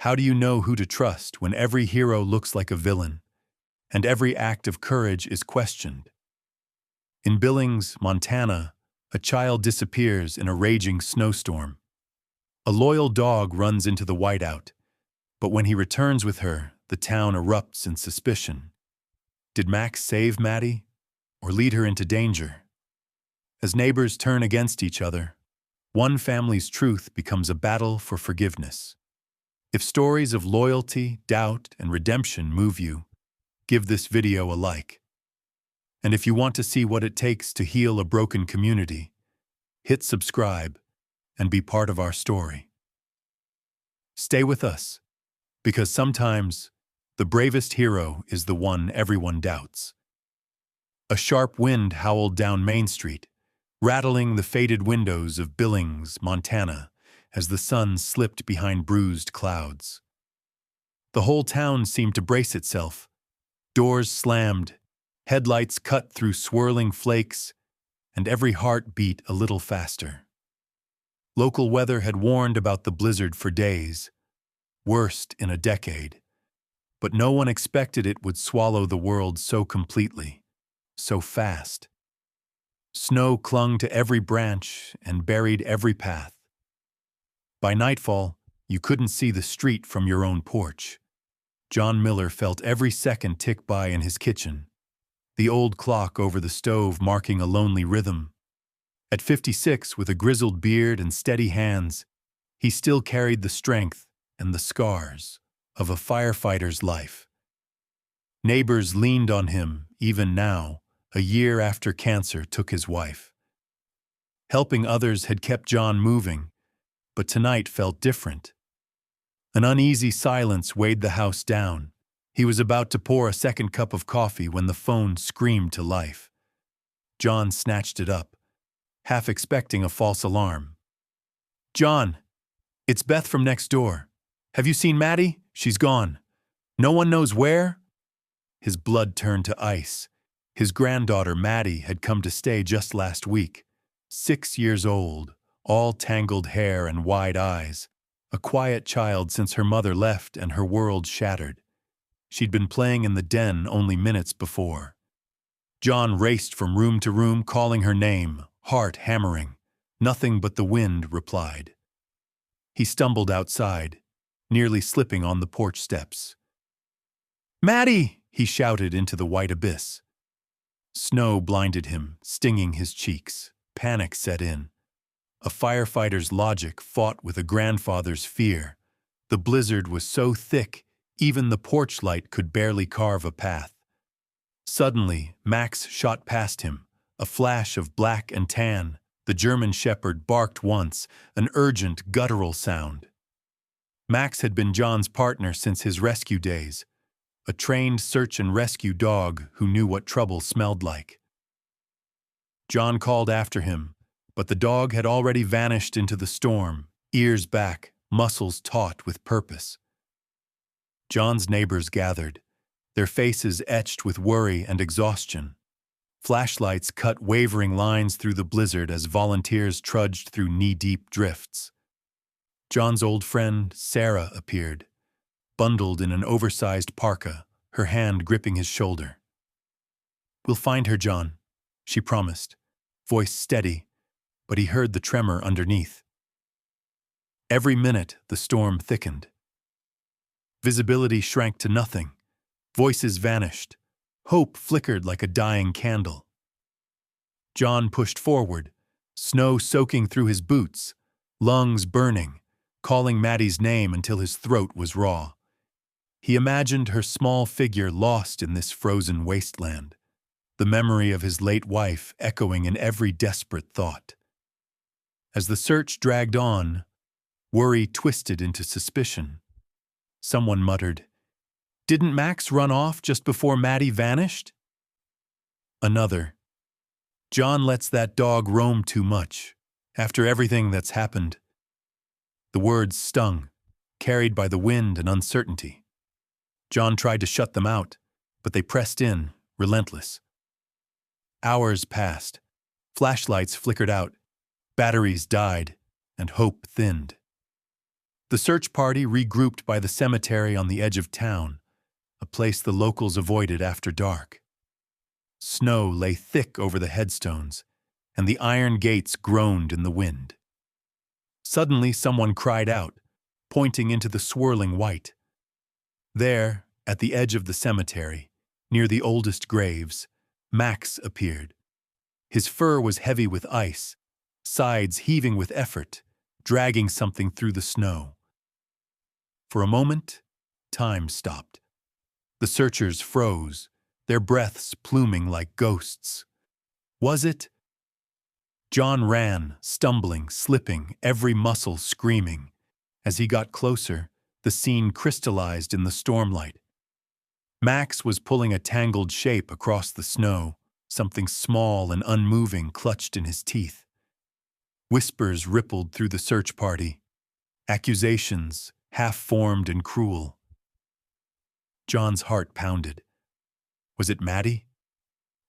How do you know who to trust when every hero looks like a villain, and every act of courage is questioned? In Billings, Montana, a child disappears in a raging snowstorm. A loyal dog runs into the whiteout, but when he returns with her, the town erupts in suspicion. Did Max save Maddie, or lead her into danger? As neighbors turn against each other, one family's truth becomes a battle for forgiveness. If stories of loyalty, doubt, and redemption move you, give this video a like. And if you want to see what it takes to heal a broken community, hit subscribe and be part of our story. Stay with us, because sometimes the bravest hero is the one everyone doubts. A sharp wind howled down Main Street, rattling the faded windows of Billings, Montana, as the sun slipped behind bruised clouds. The whole town seemed to brace itself. Doors slammed, headlights cut through swirling flakes, and every heart beat a little faster. Local weather had warned about the blizzard for days, worst in a decade, but no one expected it would swallow the world so completely, so fast. Snow clung to every branch and buried every path. By nightfall, you couldn't see the street from your own porch. John Miller felt every second tick by in his kitchen, the old clock over the stove marking a lonely rhythm. At 56, with a grizzled beard and steady hands, he still carried the strength and the scars of a firefighter's life. Neighbors leaned on him, even now, a year after cancer took his wife. Helping others had kept John moving, but tonight felt different. An uneasy silence weighed the house down. He was about to pour a second cup of coffee when the phone screamed to life. John snatched it up, half expecting a false alarm. "John, it's Beth from next door. Have you seen Maddie? She's gone. No one knows where?" His blood turned to ice. His granddaughter, Maddie, had come to stay just last week. 6 years old, all tangled hair and wide eyes. A quiet child since her mother left and her world shattered. She'd been playing in the den only minutes before. John raced from room to room, calling her name, heart hammering. Nothing but the wind replied. He stumbled outside, nearly slipping on the porch steps. "Maddie!" he shouted into the white abyss. Snow blinded him, stinging his cheeks. Panic set in. A firefighter's logic fought with a grandfather's fear. The blizzard was so thick, even the porch light could barely carve a path. Suddenly, Max shot past him, a flash of black and tan. The German shepherd barked once, an urgent, guttural sound. Max had been John's partner since his rescue days, a trained search and rescue dog who knew what trouble smelled like. John called after him, but the dog had already vanished into the storm, ears back, muscles taut with purpose. John's neighbors gathered, their faces etched with worry and exhaustion. Flashlights cut wavering lines through the blizzard as volunteers trudged through knee-deep drifts. John's old friend, Sarah, appeared, bundled in an oversized parka, her hand gripping his shoulder. "We'll find her, John," she promised, voice steady, but he heard the tremor underneath. Every minute, the storm thickened. Visibility shrank to nothing. Voices vanished. Hope flickered like a dying candle. John pushed forward, snow soaking through his boots, lungs burning, calling Maddie's name until his throat was raw. He imagined her small figure lost in this frozen wasteland, the memory of his late wife echoing in every desperate thought. As the search dragged on, worry twisted into suspicion. Someone muttered, "Didn't Max run off just before Maddie vanished?" Another, "John lets that dog roam too much, after everything that's happened." The words stung, carried by the wind and uncertainty. John tried to shut them out, but they pressed in, relentless. Hours passed. Flashlights flickered out, batteries died, and hope thinned. The search party regrouped by the cemetery on the edge of town, a place the locals avoided after dark. Snow lay thick over the headstones, and the iron gates groaned in the wind. Suddenly, someone cried out, pointing into the swirling white. There, at the edge of the cemetery, near the oldest graves, Max appeared. His fur was heavy with ice, sides heaving with effort, dragging something through the snow. For a moment, time stopped. The searchers froze, their breaths pluming like ghosts. Was it? John ran, stumbling, slipping, every muscle screaming. As he got closer, the scene crystallized in the stormlight. Max was pulling a tangled shape across the snow, something small and unmoving clutched in his teeth. Whispers rippled through the search party, accusations, half-formed and cruel. John's heart pounded. Was it Maddie?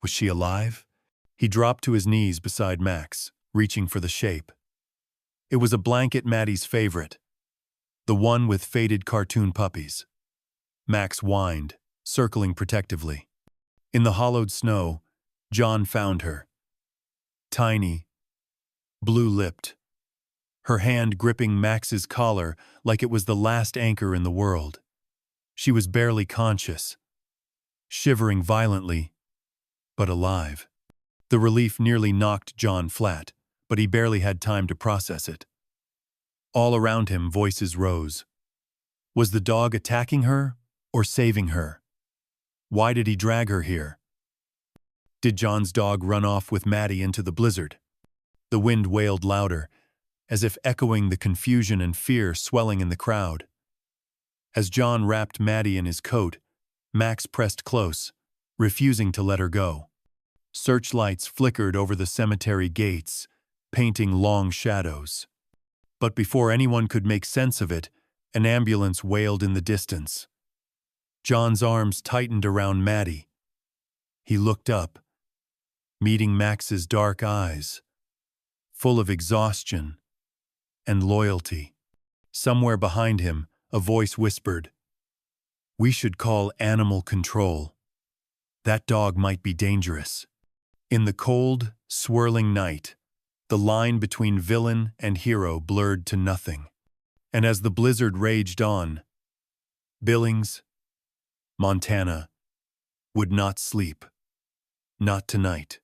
Was she alive? He dropped to his knees beside Max, reaching for the shape. It was a blanket Maddie's favorite, the one with faded cartoon puppies. Max whined, circling protectively. In the hollowed snow, John found her. Tiny, blue-lipped, her hand gripping Max's collar like it was the last anchor in the world. She was barely conscious, shivering violently, but alive. The relief nearly knocked John flat, but he barely had time to process it. All around him, voices rose. Was the dog attacking her or saving her? Why did he drag her here? Did John's dog run off with Maddie into the blizzard? The wind wailed louder, as if echoing the confusion and fear swelling in the crowd. As John wrapped Maddie in his coat, Max pressed close, refusing to let her go. Searchlights flickered over the cemetery gates, painting long shadows. But before anyone could make sense of it, an ambulance wailed in the distance. John's arms tightened around Maddie. He looked up, meeting Max's dark eyes, full of exhaustion and loyalty. Somewhere behind him, a voice whispered, "We should call animal control. That dog might be dangerous." In the cold, swirling night, the line between villain and hero blurred to nothing. And as the blizzard raged on, Billings, Montana, would not sleep. Not tonight.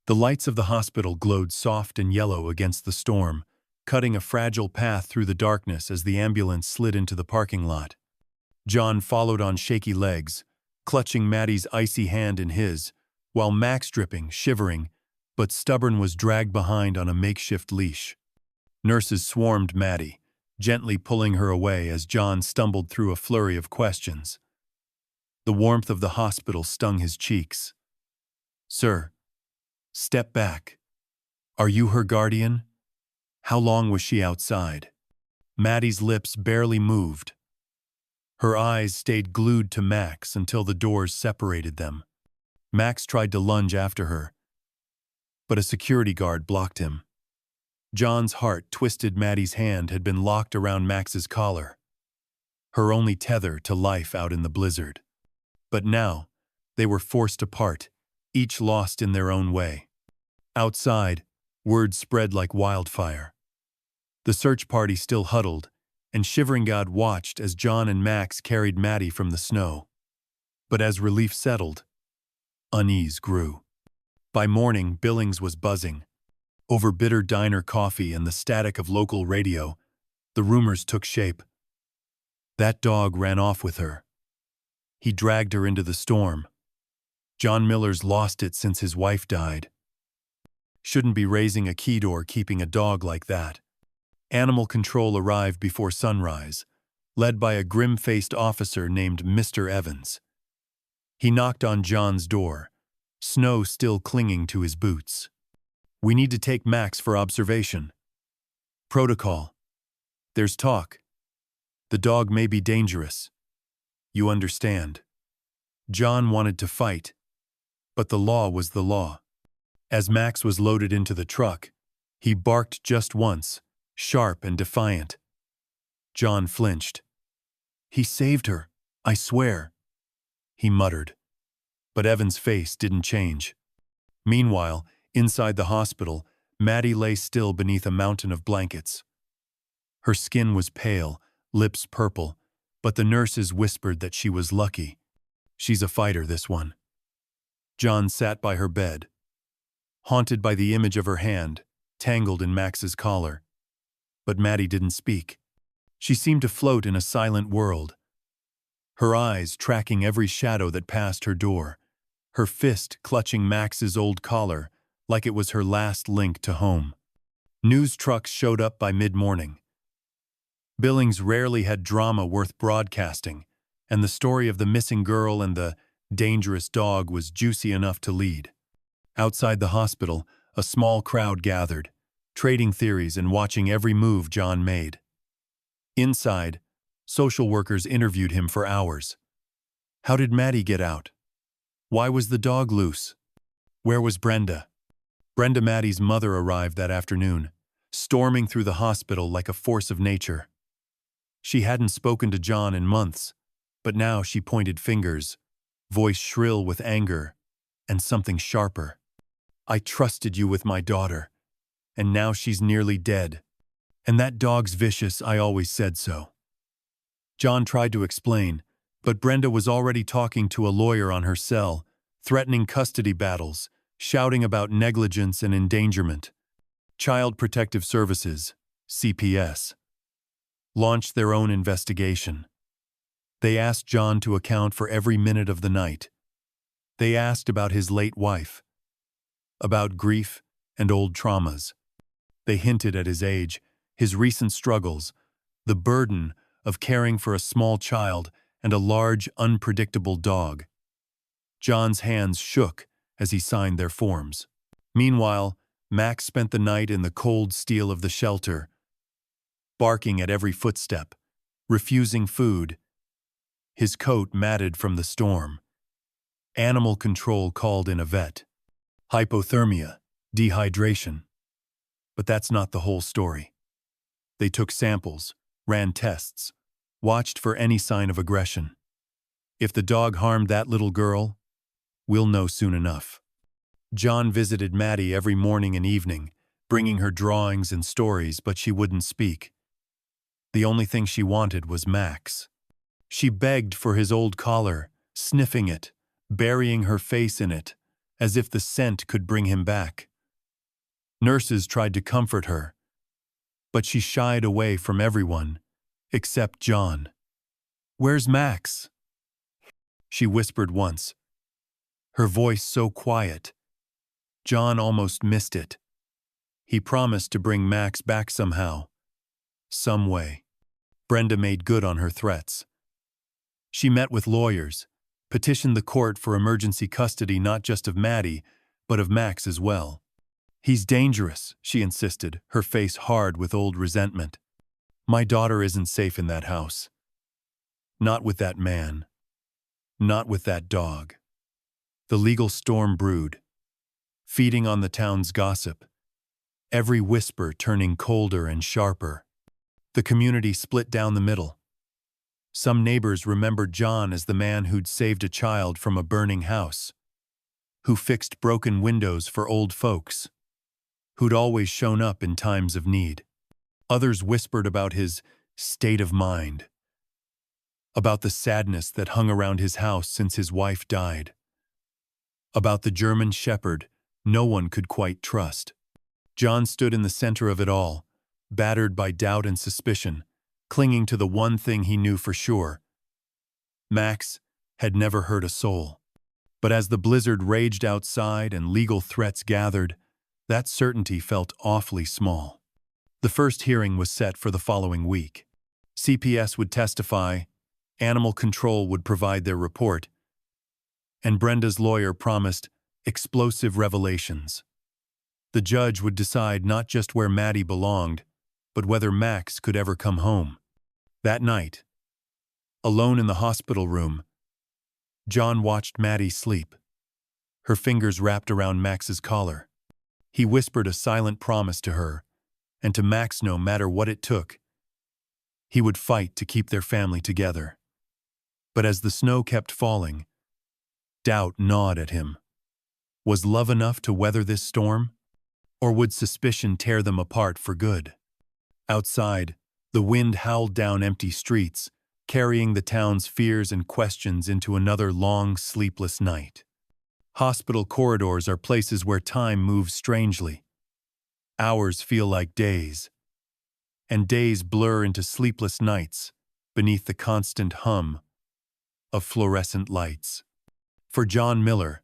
The lights of the hospital glowed soft and yellow against the storm, cutting a fragile path through the darkness as the ambulance slid into the parking lot. John followed on shaky legs, clutching Maddie's icy hand in his, while Max, dripping, shivering, but stubborn, was dragged behind on a makeshift leash. Nurses swarmed Maddie, gently pulling her away as John stumbled through a flurry of questions. The warmth of the hospital stung his cheeks. "Sir, step back. Are you her guardian? How long was she outside?" Maddie's lips barely moved. Her eyes stayed glued to Max until the doors separated them. Max tried to lunge after her, but a security guard blocked him. John's heart twisted. Maddie's hand had been locked around Max's collar, her only tether to life out in the blizzard. But now, they were forced apart, each lost in their own way. Outside, word spread like wildfire. The search party still huddled, and Shivering God watched as John and Max carried Maddie from the snow. But as relief settled, unease grew. By morning, Billings was buzzing. Over bitter diner coffee and the static of local radio, the rumors took shape. That dog ran off with her. He dragged her into the storm. John Miller's lost it since his wife died. Shouldn't be raising a kid or keeping a dog like that. Animal control arrived before sunrise, led by a grim-faced officer named Mr. Evans. He knocked on John's door, snow still clinging to his boots. "We need to take Max for observation." "Protocol. There's talk. The dog may be dangerous. You understand." John wanted to fight, but the law was the law. As Max was loaded into the truck, he barked just once, sharp and defiant. John flinched. "He saved her, I swear," he muttered. But Evan's face didn't change. Meanwhile, inside the hospital, Maddie lay still beneath a mountain of blankets. Her skin was pale, lips purple, but the nurses whispered that she was lucky. "She's a fighter, this one." John sat by her bed, haunted by the image of her hand, tangled in Max's collar. But Maddie didn't speak. She seemed to float in a silent world, her eyes tracking every shadow that passed her door, her fist clutching Max's old collar like it was her last link to home. News trucks showed up by mid-morning. Billings rarely had drama worth broadcasting, and the story of the missing girl and the dangerous dog was juicy enough to lead. Outside the hospital, a small crowd gathered, trading theories and watching every move John made. Inside, social workers interviewed him for hours. How did Maddie get out? Why was the dog loose? Where was Brenda? Brenda, Maddie's mother, arrived that afternoon, storming through the hospital like a force of nature. She hadn't spoken to John in months, but now she pointed fingers, voice shrill with anger, and something sharper. "I trusted you with my daughter, and now she's nearly dead. And that dog's vicious, I always said so." John tried to explain, but Brenda was already talking to a lawyer on her cell, threatening custody battles, shouting about negligence and endangerment. Child Protective Services, CPS, launched their own investigation. They asked John to account for every minute of the night. They asked about his late wife, about grief and old traumas. They hinted at his age, his recent struggles, the burden of caring for a small child and a large, unpredictable dog. John's hands shook as he signed their forms. Meanwhile, Max spent the night in the cold steel of the shelter, barking at every footstep, refusing food, his coat matted from the storm. Animal control called in a vet. Hypothermia, dehydration. But that's not the whole story. They took samples, ran tests, watched for any sign of aggression. If the dog harmed that little girl, we'll know soon enough. John visited Maddie every morning and evening, bringing her drawings and stories, but she wouldn't speak. The only thing she wanted was Max. She begged for his old collar, sniffing it, burying her face in it, as if the scent could bring him back. Nurses tried to comfort her, but she shied away from everyone, except John. "Where's Max?" she whispered once, her voice so quiet. John almost missed it. He promised to bring Max back somehow, some way. Brenda made good on her threats. She met with lawyers, petitioned the court for emergency custody not just of Maddie, but of Max as well. "He's dangerous," she insisted, her face hard with old resentment. "My daughter isn't safe in that house. Not with that man. Not with that dog." The legal storm brewed, feeding on the town's gossip, every whisper turning colder and sharper. The community split down the middle. Some neighbors remembered John as the man who'd saved a child from a burning house, who fixed broken windows for old folks, who'd always shown up in times of need. Others whispered about his state of mind, about the sadness that hung around his house since his wife died, about the German shepherd no one could quite trust. John stood in the center of it all, battered by doubt and suspicion, clinging to the one thing he knew for sure. Max had never hurt a soul. But as the blizzard raged outside and legal threats gathered, that certainty felt awfully small. The first hearing was set for the following week. CPS would testify, Animal Control would provide their report, and Brenda's lawyer promised explosive revelations. The judge would decide not just where Maddie belonged, but whether Max could ever come home. That night, alone in the hospital room, John watched Maddie sleep, her fingers wrapped around Max's collar. He whispered a silent promise to her, and to Max no matter what it took. He would fight to keep their family together. But as the snow kept falling, doubt gnawed at him. Was love enough to weather this storm? Or would suspicion tear them apart for good? Outside, the wind howled down empty streets, carrying the town's fears and questions into another long, sleepless night. Hospital corridors are places where time moves strangely. Hours feel like days, and days blur into sleepless nights beneath the constant hum of fluorescent lights. For John Miller,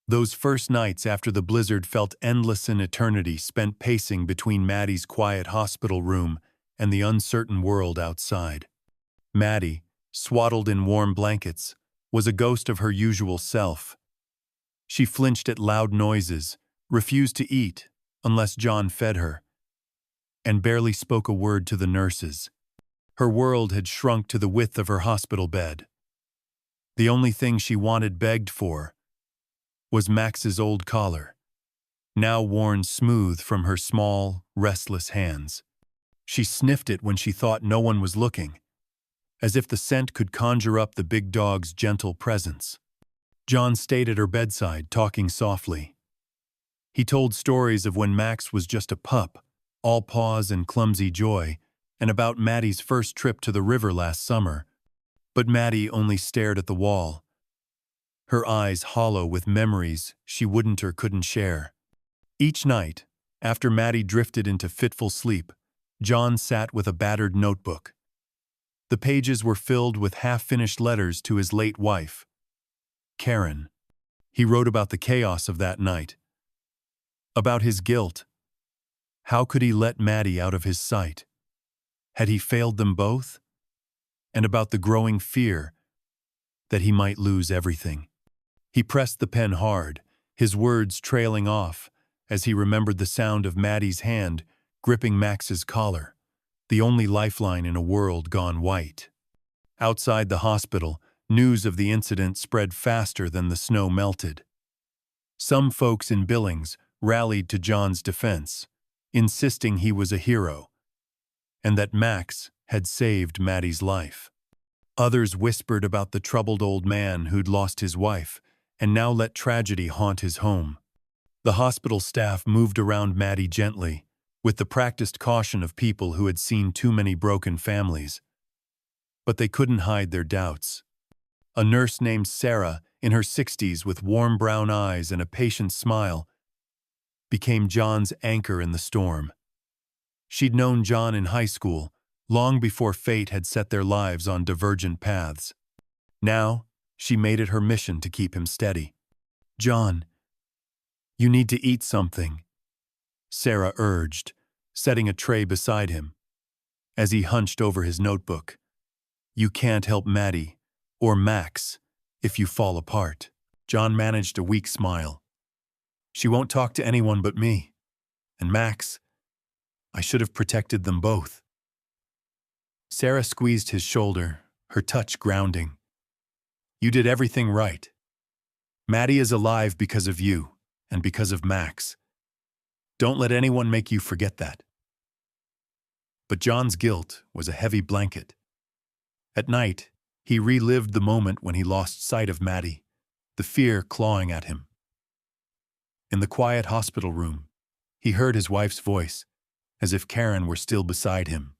those first nights after the blizzard felt endless in eternity spent pacing between Maddie's quiet hospital room and the uncertain world outside. Maddie, swaddled in warm blankets, was a ghost of her usual self. She flinched at loud noises, refused to eat unless John fed her, and barely spoke a word to the nurses. Her world had shrunk to the width of her hospital bed. The only thing she wanted begged for was Max's old collar, now worn smooth from her small, restless hands. She sniffed it when she thought no one was looking, as if the scent could conjure up the big dog's gentle presence. John stayed at her bedside, talking softly. He told stories of when Max was just a pup, all paws and clumsy joy, and about Maddie's first trip to the river last summer. But Maddie only stared at the wall, her eyes hollow with memories she wouldn't or couldn't share. Each night, after Maddie drifted into fitful sleep, John sat with a battered notebook. The pages were filled with half-finished letters to his late wife, Karen. He wrote about the chaos of that night, about his guilt. How could he let Maddie out of his sight? Had he failed them both? And about the growing fear that he might lose everything. He pressed the pen hard, his words trailing off as he remembered the sound of Maddie's hand gripping Max's collar, the only lifeline in a world gone white. Outside the hospital, news of the incident spread faster than the snow melted. Some folks in Billings rallied to John's defense, insisting he was a hero, and that Max had saved Maddie's life. Others whispered about the troubled old man who'd lost his wife and now let tragedy haunt his home. The hospital staff moved around Maddie gently, with the practiced caution of people who had seen too many broken families. But they couldn't hide their doubts. A nurse named Sarah, in her 60s with warm brown eyes and a patient smile, became John's anchor in the storm. She'd known John in high school, long before fate had set their lives on divergent paths. Now, she made it her mission to keep him steady. "John, you need to eat something," Sarah urged, setting a tray beside him. As he hunched over his notebook, "You can't help Maddie, or Max, if you fall apart." John managed a weak smile. "She won't talk to anyone but me. And Max, I should have protected them both." Sarah squeezed his shoulder, her touch grounding. "You did everything right. Maddie is alive because of you, and because of Max. Don't let anyone make you forget that." But John's guilt was a heavy blanket. At night, he relived the moment when he lost sight of Maddie, the fear clawing at him. In the quiet hospital room, he heard his wife's voice, as if Karen were still beside him.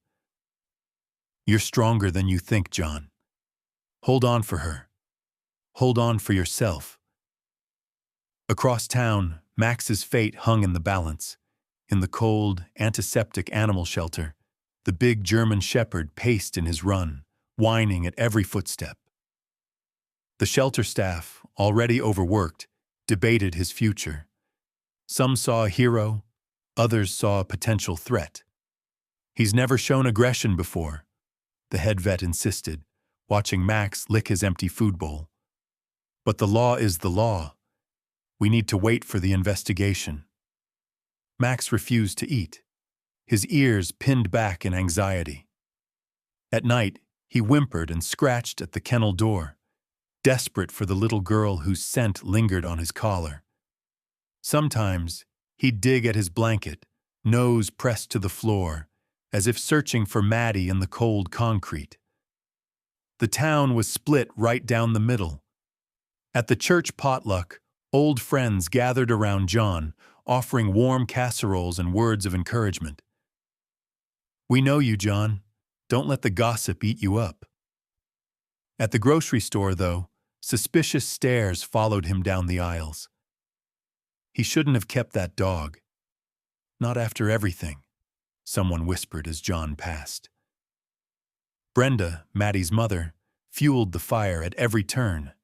"You're stronger than you think, John. Hold on for her. Hold on for yourself." Across town, Max's fate hung in the balance. In the cold, antiseptic animal shelter, the big German shepherd paced in his run, whining at every footstep. The shelter staff, already overworked, debated his future. Some saw a hero, others saw a potential threat. "He's never shown aggression before," the head vet insisted, watching Max lick his empty food bowl. "But the law is the law. We need to wait for the investigation." Max refused to eat, his ears pinned back in anxiety. At night, he whimpered and scratched at the kennel door, desperate for the little girl whose scent lingered on his collar. Sometimes, he'd dig at his blanket, nose pressed to the floor, as if searching for Maddie in the cold concrete. The town was split right down the middle. At the church potluck, old friends gathered around John, offering warm casseroles and words of encouragement. "We know you, John. Don't let the gossip eat you up." At the grocery store, though, suspicious stares followed him down the aisles. "He shouldn't have kept that dog. Not after everything," someone whispered as John passed. Brenda, Maddie's mother, fueled the fire at every turn.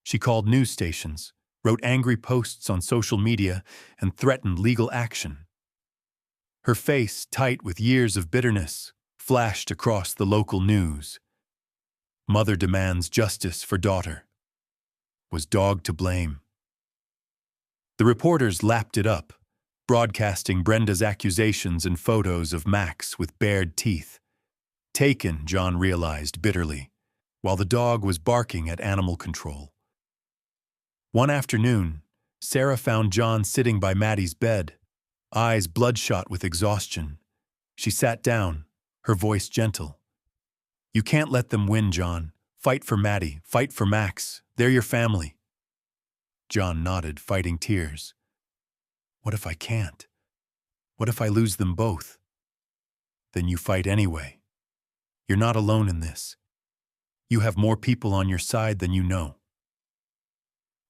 She called news stations, wrote angry posts on social media, and threatened legal action. Her face, tight with years of bitterness, flashed across the local news. Mother demands justice for daughter. Was dog to blame? The reporters lapped it up, broadcasting Brenda's accusations and photos of Max with bared teeth. Taken, John realized bitterly, while the dog was barking at animal control. One afternoon, Sarah found John sitting by Maddie's bed, eyes bloodshot with exhaustion. She sat down, her voice gentle. "You can't let them win, John. Fight for Maddie, fight for Max. They're your family." John nodded, fighting tears. "What if I can't? What if I lose them both?" "Then you fight anyway. You're not alone in this. You have more people on your side than you know."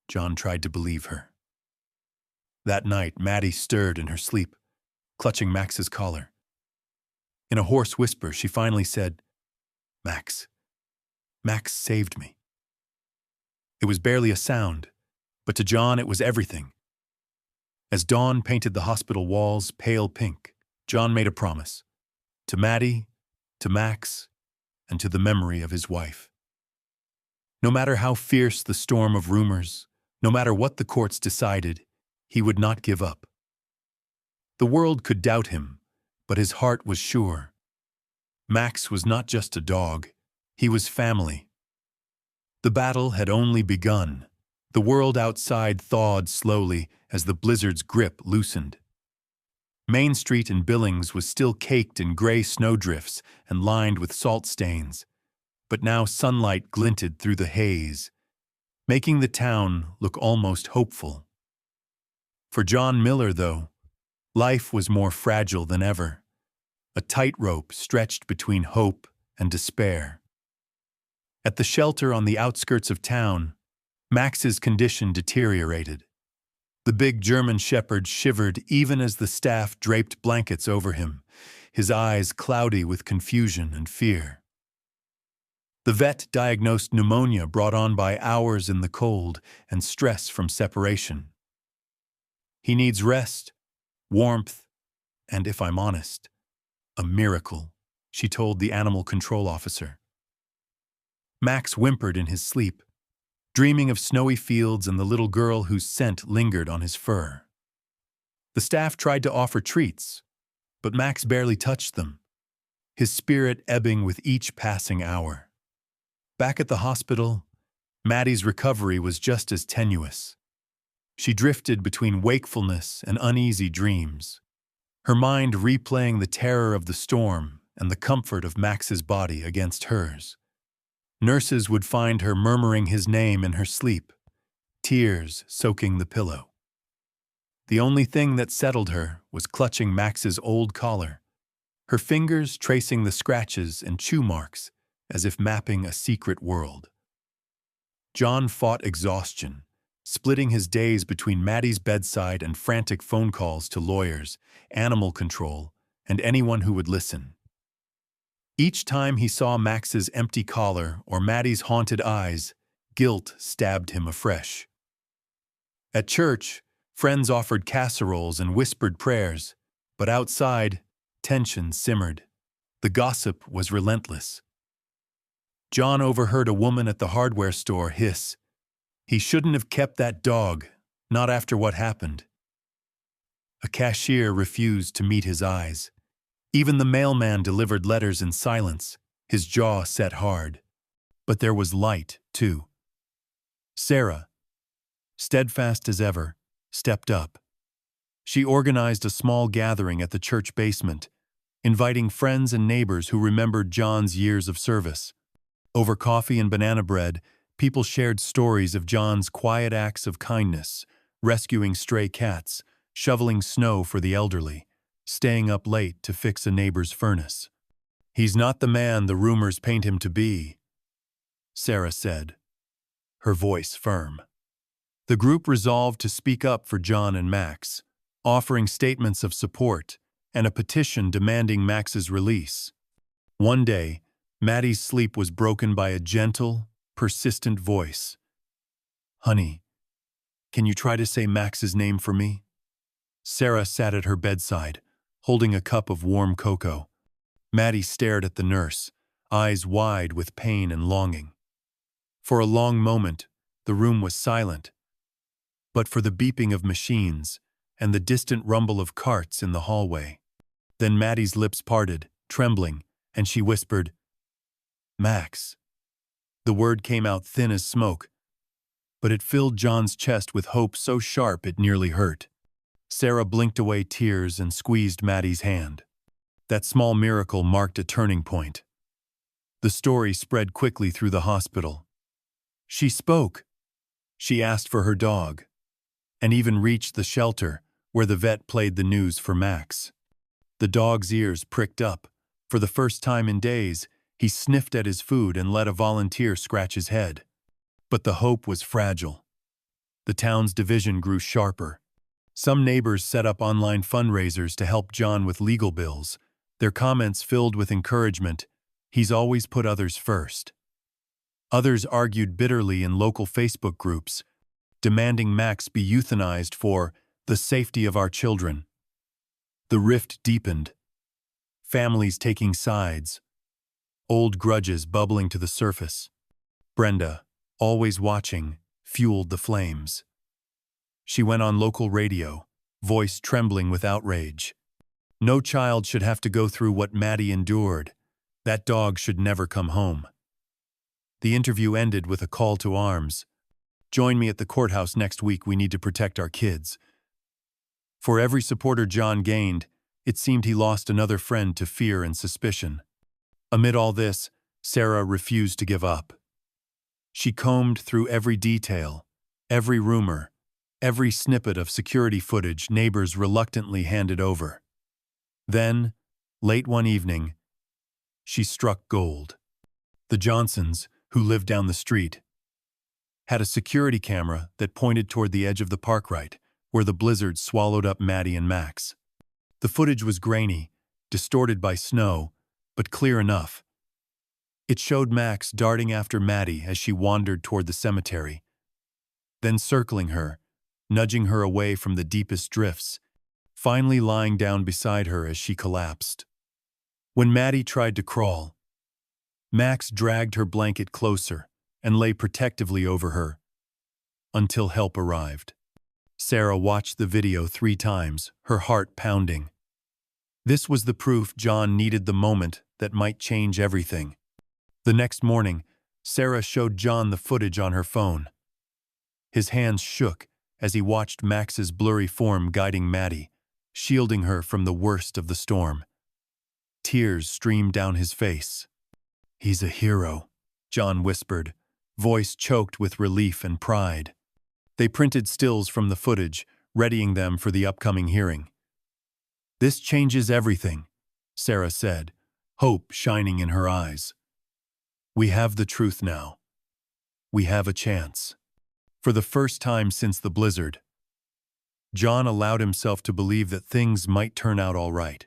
John tried to believe her. That night, Maddie stirred in her sleep, clutching Max's collar. In a hoarse whisper, she finally said, "Max. Max saved me." It was barely a sound, but to John it was everything. As dawn painted the hospital walls pale pink, John made a promise. To Maddie, to Max, and to the memory of his wife. No matter how fierce the storm of rumors, no matter what the courts decided, he would not give up. The world could doubt him, but his heart was sure. Max was not just a dog, he was family. The battle had only begun. The world outside thawed slowly as the blizzard's grip loosened. Main Street in Billings was still caked in gray snowdrifts and lined with salt stains, but now sunlight glinted through the haze, making the town look almost hopeful. For John Miller, though, life was more fragile than ever, a tightrope stretched between hope and despair. At the shelter on the outskirts of town, Max's condition deteriorated. The big German shepherd shivered even as the staff draped blankets over him, his eyes cloudy with confusion and fear. The vet diagnosed pneumonia brought on by hours in the cold and stress from separation. He needs rest, warmth, and, if I'm honest, a miracle, she told the animal control officer. Max whimpered in his sleep, dreaming of snowy fields and the little girl whose scent lingered on his fur. The staff tried to offer treats, but Max barely touched them, his spirit ebbing with each passing hour. Back at the hospital, Maddie's recovery was just as tenuous. She drifted between wakefulness and uneasy dreams, her mind replaying the terror of the storm and the comfort of Max's body against hers. Nurses would find her murmuring his name in her sleep, tears soaking the pillow. The only thing that settled her was clutching Max's old collar, her fingers tracing the scratches and chew marks as if mapping a secret world. John fought exhaustion, splitting his days between Maddie's bedside and frantic phone calls to lawyers, animal control, and anyone who would listen. Each time he saw Max's empty collar or Maddie's haunted eyes, guilt stabbed him afresh. At church, friends offered casseroles and whispered prayers, but outside, tension simmered. The gossip was relentless. John overheard a woman at the hardware store hiss, "He shouldn't have kept that dog, not after what happened." A cashier refused to meet his eyes. Even the mailman delivered letters in silence, his jaw set hard. But there was light, too. Sarah, steadfast as ever, stepped up. She organized a small gathering at the church basement, inviting friends and neighbors who remembered John's years of service. Over coffee and banana bread, people shared stories of John's quiet acts of kindness, rescuing stray cats, shoveling snow for the elderly, staying up late to fix a neighbor's furnace. "He's not the man the rumors paint him to be," Sarah said, her voice firm. The group resolved to speak up for John and Max, offering statements of support and a petition demanding Max's release. One day, Maddie's sleep was broken by a gentle, persistent voice. "Honey, can you try to say Max's name for me?" Sarah sat at her bedside, holding a cup of warm cocoa. Maddie stared at the nurse, eyes wide with pain and longing. For a long moment, the room was silent, but for the beeping of machines and the distant rumble of carts in the hallway. Then Maddie's lips parted, trembling, and she whispered, "Max." The word came out thin as smoke, but it filled John's chest with hope so sharp it nearly hurt. Sarah blinked away tears and squeezed Maddie's hand. That small miracle marked a turning point. The story spread quickly through the hospital. She spoke. She asked for her dog, and even reached the shelter where the vet played the news for Max. The dog's ears pricked up. For the first time in days, he sniffed at his food and let a volunteer scratch his head. But the hope was fragile. The town's division grew sharper. Some neighbors set up online fundraisers to help John with legal bills, their comments filled with encouragement. "He's always put others first." Others argued bitterly in local Facebook groups, demanding Max be euthanized for the safety of our children. The rift deepened, families taking sides, old grudges bubbling to the surface. Brenda, always watching, fueled the flames. She went on local radio, voice trembling with outrage. "No child should have to go through what Maddie endured. That dog should never come home." The interview ended with a call to arms. "Join me at the courthouse next week. We need to protect our kids." For every supporter John gained, it seemed he lost another friend to fear and suspicion. Amid all this, Sarah refused to give up. She combed through every detail, every rumor, every snippet of security footage neighbors reluctantly handed over. Then, late one evening, she struck gold. The Johnsons, who lived down the street, had a security camera that pointed toward the edge of the park right, where the blizzard swallowed up Maddie and Max. The footage was grainy, distorted by snow, but clear enough. It showed Max darting after Maddie as she wandered toward the cemetery, then circling her, nudging her away from the deepest drifts, finally lying down beside her as she collapsed. When Maddie tried to crawl, Max dragged her blanket closer and lay protectively over her until help arrived. Sarah watched the video 3 times, her heart pounding. This was the proof John needed the moment that might change everything. The next morning, Sarah showed John the footage on her phone. His hands shook as he watched Max's blurry form guiding Maddie, shielding her from the worst of the storm. Tears streamed down his face. "He's a hero," John whispered, voice choked with relief and pride. They printed stills from the footage, readying them for the upcoming hearing. "This changes everything," Sarah said, hope shining in her eyes. "We have the truth now. We have a chance." For the first time since the blizzard, John allowed himself to believe that things might turn out all right.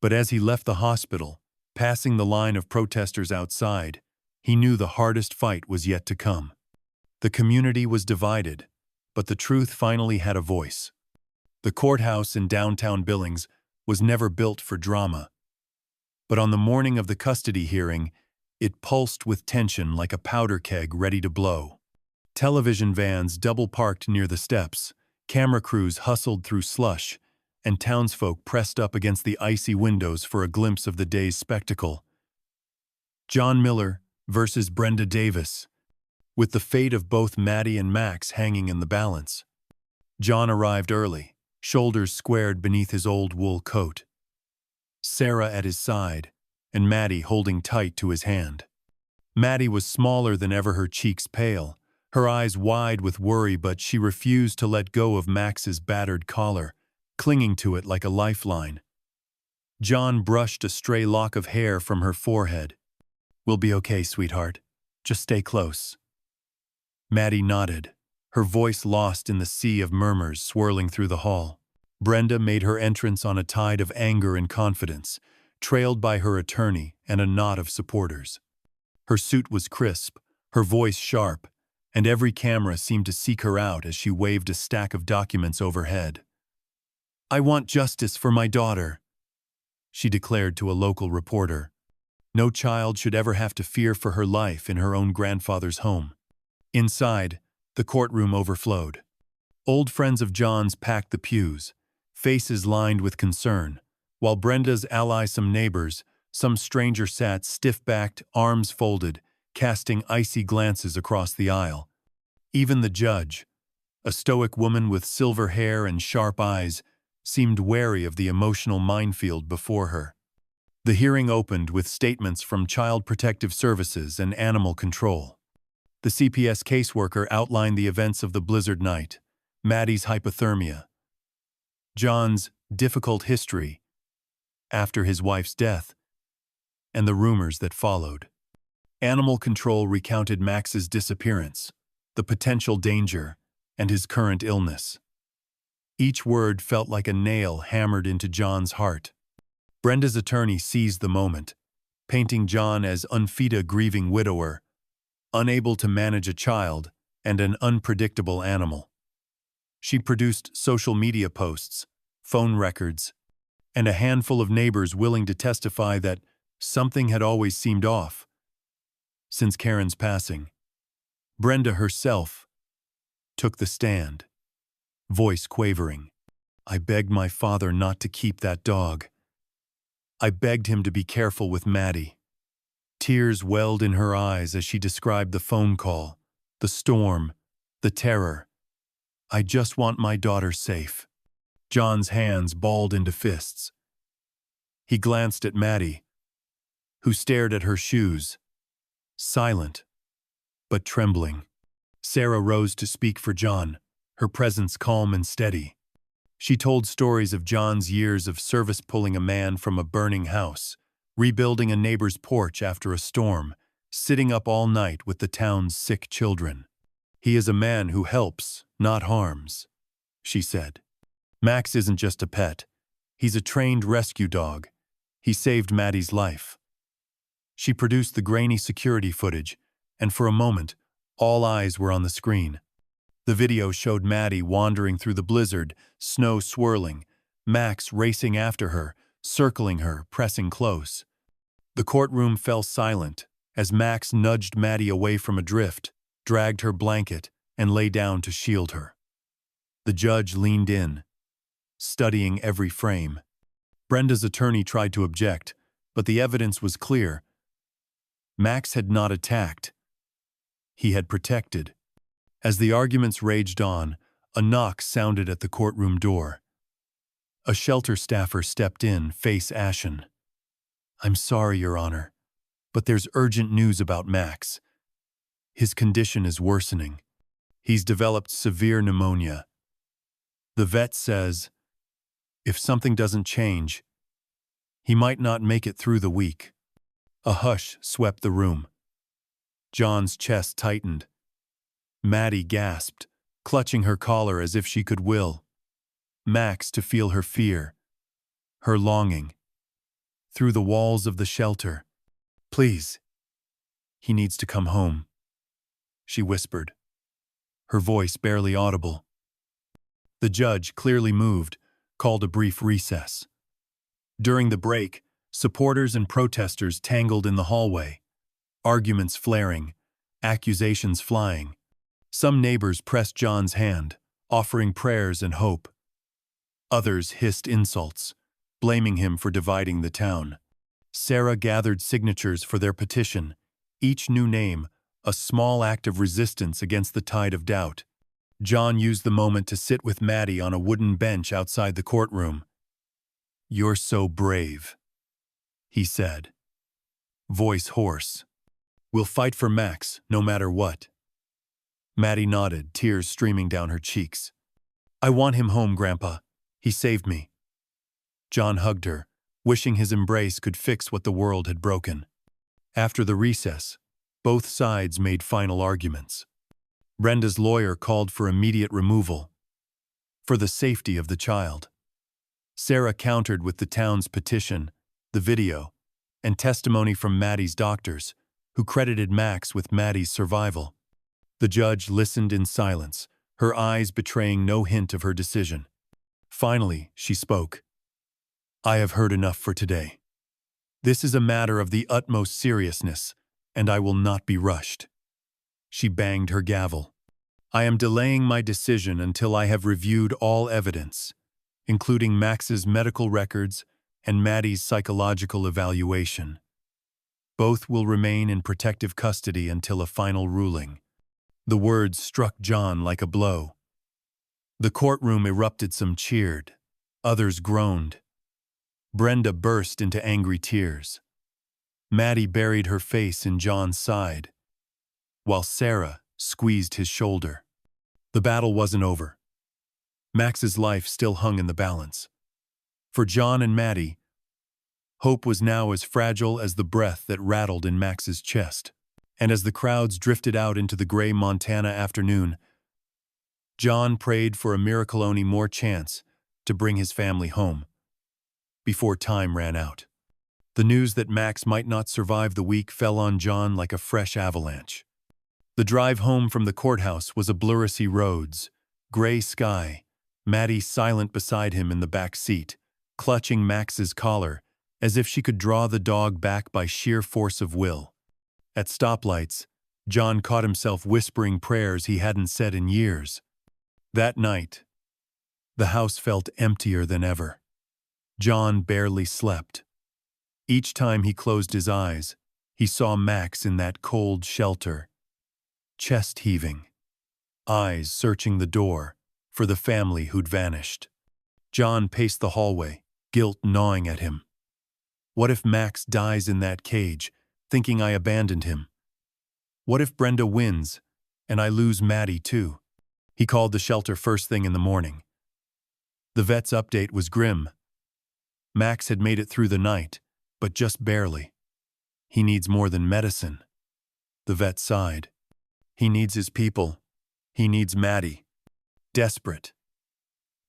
But as he left the hospital, passing the line of protesters outside, he knew the hardest fight was yet to come. The community was divided, but the truth finally had a voice. The courthouse in downtown Billings was never built for drama. But on the morning of the custody hearing, it pulsed with tension like a powder keg ready to blow. Television vans double-parked near the steps, camera crews hustled through slush, and townsfolk pressed up against the icy windows for a glimpse of the day's spectacle. John Miller versus Brenda Davis, with the fate of both Maddie and Max hanging in the balance. John arrived early, shoulders squared beneath his old wool coat. Sarah at his side, and Maddie holding tight to his hand. Maddie was smaller than ever, her cheeks pale, her eyes wide with worry, but she refused to let go of Max's battered collar, clinging to it like a lifeline. John brushed a stray lock of hair from her forehead. "We'll be okay, sweetheart. Just stay close." Maddie nodded, her voice lost in the sea of murmurs swirling through the hall. Brenda made her entrance on a tide of anger and confidence, trailed by her attorney and a knot of supporters. Her suit was crisp, her voice sharp, and every camera seemed to seek her out as she waved a stack of documents overhead. "I want justice for my daughter," she declared to a local reporter. No child should ever have to fear for her life in her own grandfather's home. Inside, the courtroom overflowed. Old friends of John's packed the pews, faces lined with concern, while Brenda's allies, neighbors, some stranger sat stiff-backed, arms folded, casting icy glances across the aisle. Even the judge, a stoic woman with silver hair and sharp eyes, seemed wary of the emotional minefield before her. The hearing opened with statements from Child Protective Services and Animal Control. The CPS caseworker outlined the events of the blizzard night, Maddie's hypothermia, John's difficult history after his wife's death, and the rumors that followed. Animal Control recounted Max's disappearance, the potential danger, and his current illness. Each word felt like a nail hammered into John's heart. Brenda's attorney seized the moment, painting John as unfit grieving widower, unable to manage a child, and an unpredictable animal. She produced social media posts, phone records, and a handful of neighbors willing to testify that something had always seemed off since Karen's passing. Brenda herself took the stand, voice quavering. "I begged my father not to keep that dog. I begged him to be careful with Maddie." Tears welled in her eyes as she described the phone call, the storm, the terror. "I just want my daughter safe." John's hands balled into fists. He glanced at Maddie, who stared at her shoes, silent, but trembling. Sarah rose to speak for John, her presence calm and steady. She told stories of John's years of service, pulling a man from a burning house, rebuilding a neighbor's porch after a storm, sitting up all night with the town's sick children. "He is a man who helps, not harms," she said. "Max isn't just a pet. He's a trained rescue dog. He saved Maddie's life." She produced the grainy security footage, and for a moment, all eyes were on the screen. The video showed Maddie wandering through the blizzard, snow swirling, Max racing after her, circling her, pressing close. The courtroom fell silent as Max nudged Maddie away from a drift, dragged her blanket, and lay down to shield her. The judge leaned in, studying every frame. Brenda's attorney tried to object, but the evidence was clear. Max had not attacked. He had protected. As the arguments raged on, a knock sounded at the courtroom door. A shelter staffer stepped in, face ashen. "I'm sorry, Your Honor, but there's urgent news about Max. His condition is worsening. He's developed severe pneumonia. The vet says, if something doesn't change, he might not make it through the week." A hush swept the room. John's chest tightened. Maddie gasped, clutching her collar as if she could will Max to feel her fear, her longing. Through the walls of the shelter. "Please, he needs to come home," she whispered, her voice barely audible. The judge, clearly moved, called a brief recess. During the break, supporters and protesters tangled in the hallway, arguments flaring, accusations flying. Some neighbors pressed John's hand, offering prayers and hope. Others hissed insults, blaming him for dividing the town. Sarah gathered signatures for their petition, each new name a small act of resistance against the tide of doubt. John used the moment to sit with Maddie on a wooden bench outside the courtroom. "You're so brave," he said, voice hoarse. We'll fight for Max, no matter what. Maddie nodded, tears streaming down her cheeks. I want him home, Grandpa. He saved me. John hugged her, wishing his embrace could fix what the world had broken. After the recess, both sides made final arguments. Brenda's lawyer called for immediate removal, for the safety of the child. Sarah countered with the town's petition, the video, and testimony from Maddie's doctors, who credited Max with Maddie's survival. The judge listened in silence, her eyes betraying no hint of her decision. Finally, she spoke. I have heard enough for today. This is a matter of the utmost seriousness, and I will not be rushed. She banged her gavel. I am delaying my decision until I have reviewed all evidence, including Max's medical records and Maddie's psychological evaluation. Both will remain in protective custody until a final ruling. The words struck John like a blow. The courtroom erupted. Some cheered. Others groaned. Brenda burst into angry tears. Maddie buried her face in John's side, while Sarah squeezed his shoulder. The battle wasn't over. Max's life still hung in the balance. For John and Maddie, hope was now as fragile as the breath that rattled in Max's chest. And as the crowds drifted out into the gray Montana afternoon, John prayed for a miracle-only more chance to bring his family home before time ran out. The news that Max might not survive the week fell on John like a fresh avalanche. The drive home from the courthouse was a blurry roads, gray sky, Maddie silent beside him in the back seat, clutching Max's collar as if she could draw the dog back by sheer force of will. At stoplights, John caught himself whispering prayers he hadn't said in years. That night, the house felt emptier than ever. John barely slept. Each time he closed his eyes, he saw Max in that cold shelter, chest heaving, eyes searching the door for the family who'd vanished. John paced the hallway, guilt gnawing at him. What if Max dies in that cage, thinking I abandoned him? What if Brenda wins, and I lose Maddie too? He called the shelter first thing in the morning. The vet's update was grim. Max had made it through the night, but just barely. He needs more than medicine. The vet sighed. He needs his people. He needs Maddie. Desperate.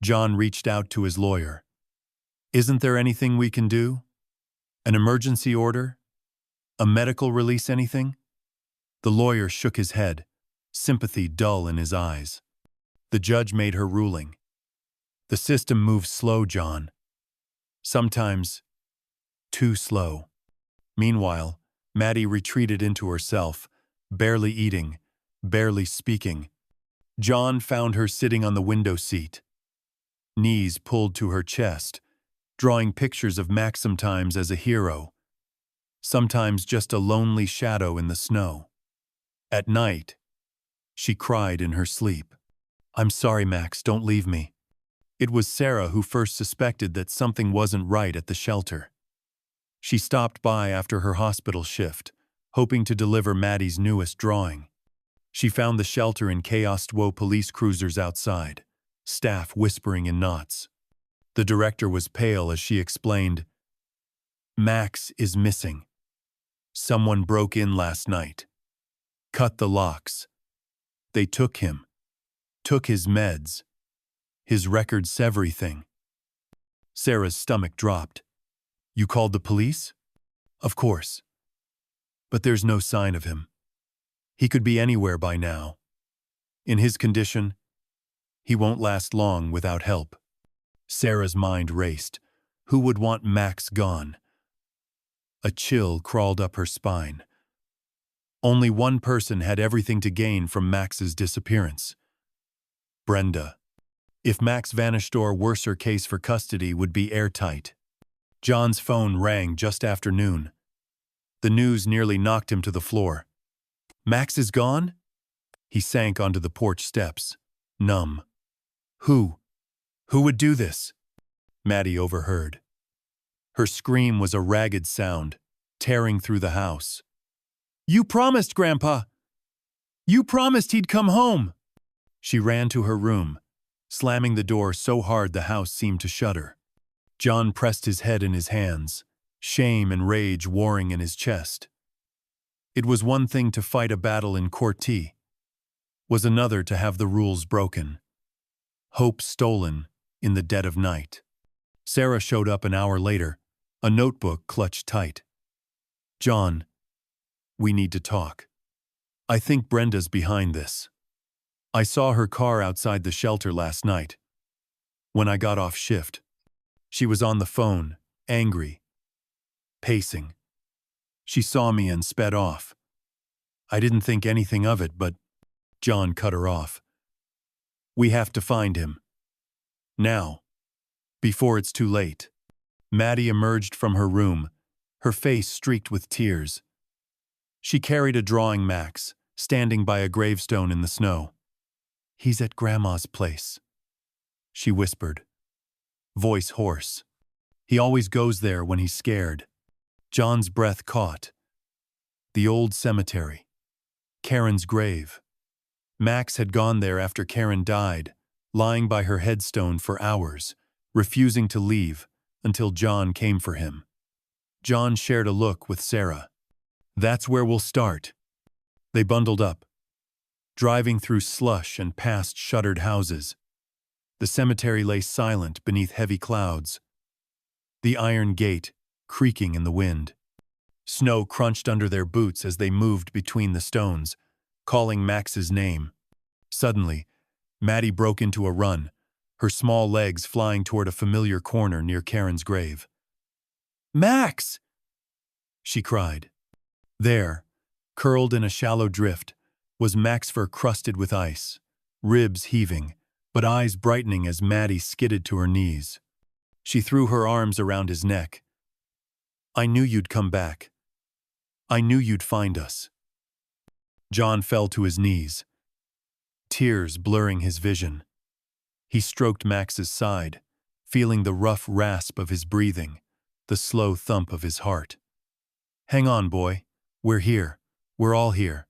John reached out to his lawyer. Isn't there anything we can do? An emergency order? A medical release, anything? The lawyer shook his head, sympathy dull in his eyes. The judge made her ruling. The system moves slow, John. Sometimes too slow. Meanwhile, Maddie retreated into herself, barely eating, barely speaking. John found her sitting on the window seat, knees pulled to her chest, drawing pictures of Max sometimes as a hero, sometimes just a lonely shadow in the snow. At night, she cried in her sleep. I'm sorry, Max, don't leave me. It was Sarah who first suspected that something wasn't right at the shelter. She stopped by after her hospital shift, hoping to deliver Maddie's newest drawing. She found the shelter in chaos, police cruisers outside, staff whispering in knots. The director was pale as she explained, Max is missing. Someone broke in last night. Cut the locks. They took him. Took his meds. His records, everything. Sarah's stomach dropped. You called the police? Of course. But there's no sign of him. He could be anywhere by now. In his condition, he won't last long without help. Sarah's mind raced. Who would want Max gone? A chill crawled up her spine. Only one person had everything to gain from Max's disappearance. Brenda. If Max vanished, or worse, her case for custody would be airtight. John's phone rang just after noon. The news nearly knocked him to the floor. Max is gone? He sank onto the porch steps, numb. Who? Who would do this? Maddie overheard. Her scream was a ragged sound, tearing through the house. "You promised, Grandpa! You promised he'd come home!" She ran to her room, slamming the door so hard the house seemed to shudder. John pressed his head in his hands, shame and rage warring in his chest. It was one thing to fight a battle in Corti, was another to have the rules broken. Hope stolen in the dead of night. Sarah showed up an hour later, a notebook clutched tight. "John, we need to talk. I think Brenda's behind this. I saw her car outside the shelter last night. When I got off shift, she was on the phone, angry, pacing. She saw me and sped off. I didn't think anything of it, but..." John cut her off. "We have to find him. Now. Before it's too late." Maddie emerged from her room, her face streaked with tears. She carried a drawing Max, standing by a gravestone in the snow. "He's at Grandma's place," she whispered, voice hoarse. "He always goes there when he's scared." John's breath caught. The old cemetery. Karen's grave. Max had gone there after Karen died, lying by her headstone for hours, refusing to leave until John came for him. John shared a look with Sarah. "That's where we'll start." They bundled up, driving through slush and past shuttered houses. The cemetery lay silent beneath heavy clouds, the iron gate creaking in the wind. Snow crunched under their boots as they moved between the stones, calling Max's name. Suddenly, Maddie broke into a run, her small legs flying toward a familiar corner near Karen's grave. "Max!" she cried. There, curled in a shallow drift, was Max fur crusted with ice, ribs heaving, but eyes brightening as Maddie skidded to her knees. She threw her arms around his neck. "I knew you'd come back. I knew you'd find us." John fell to his knees, tears blurring his vision. He stroked Max's side, feeling the rough rasp of his breathing, the slow thump of his heart. "Hang on, boy. We're here. We're all here."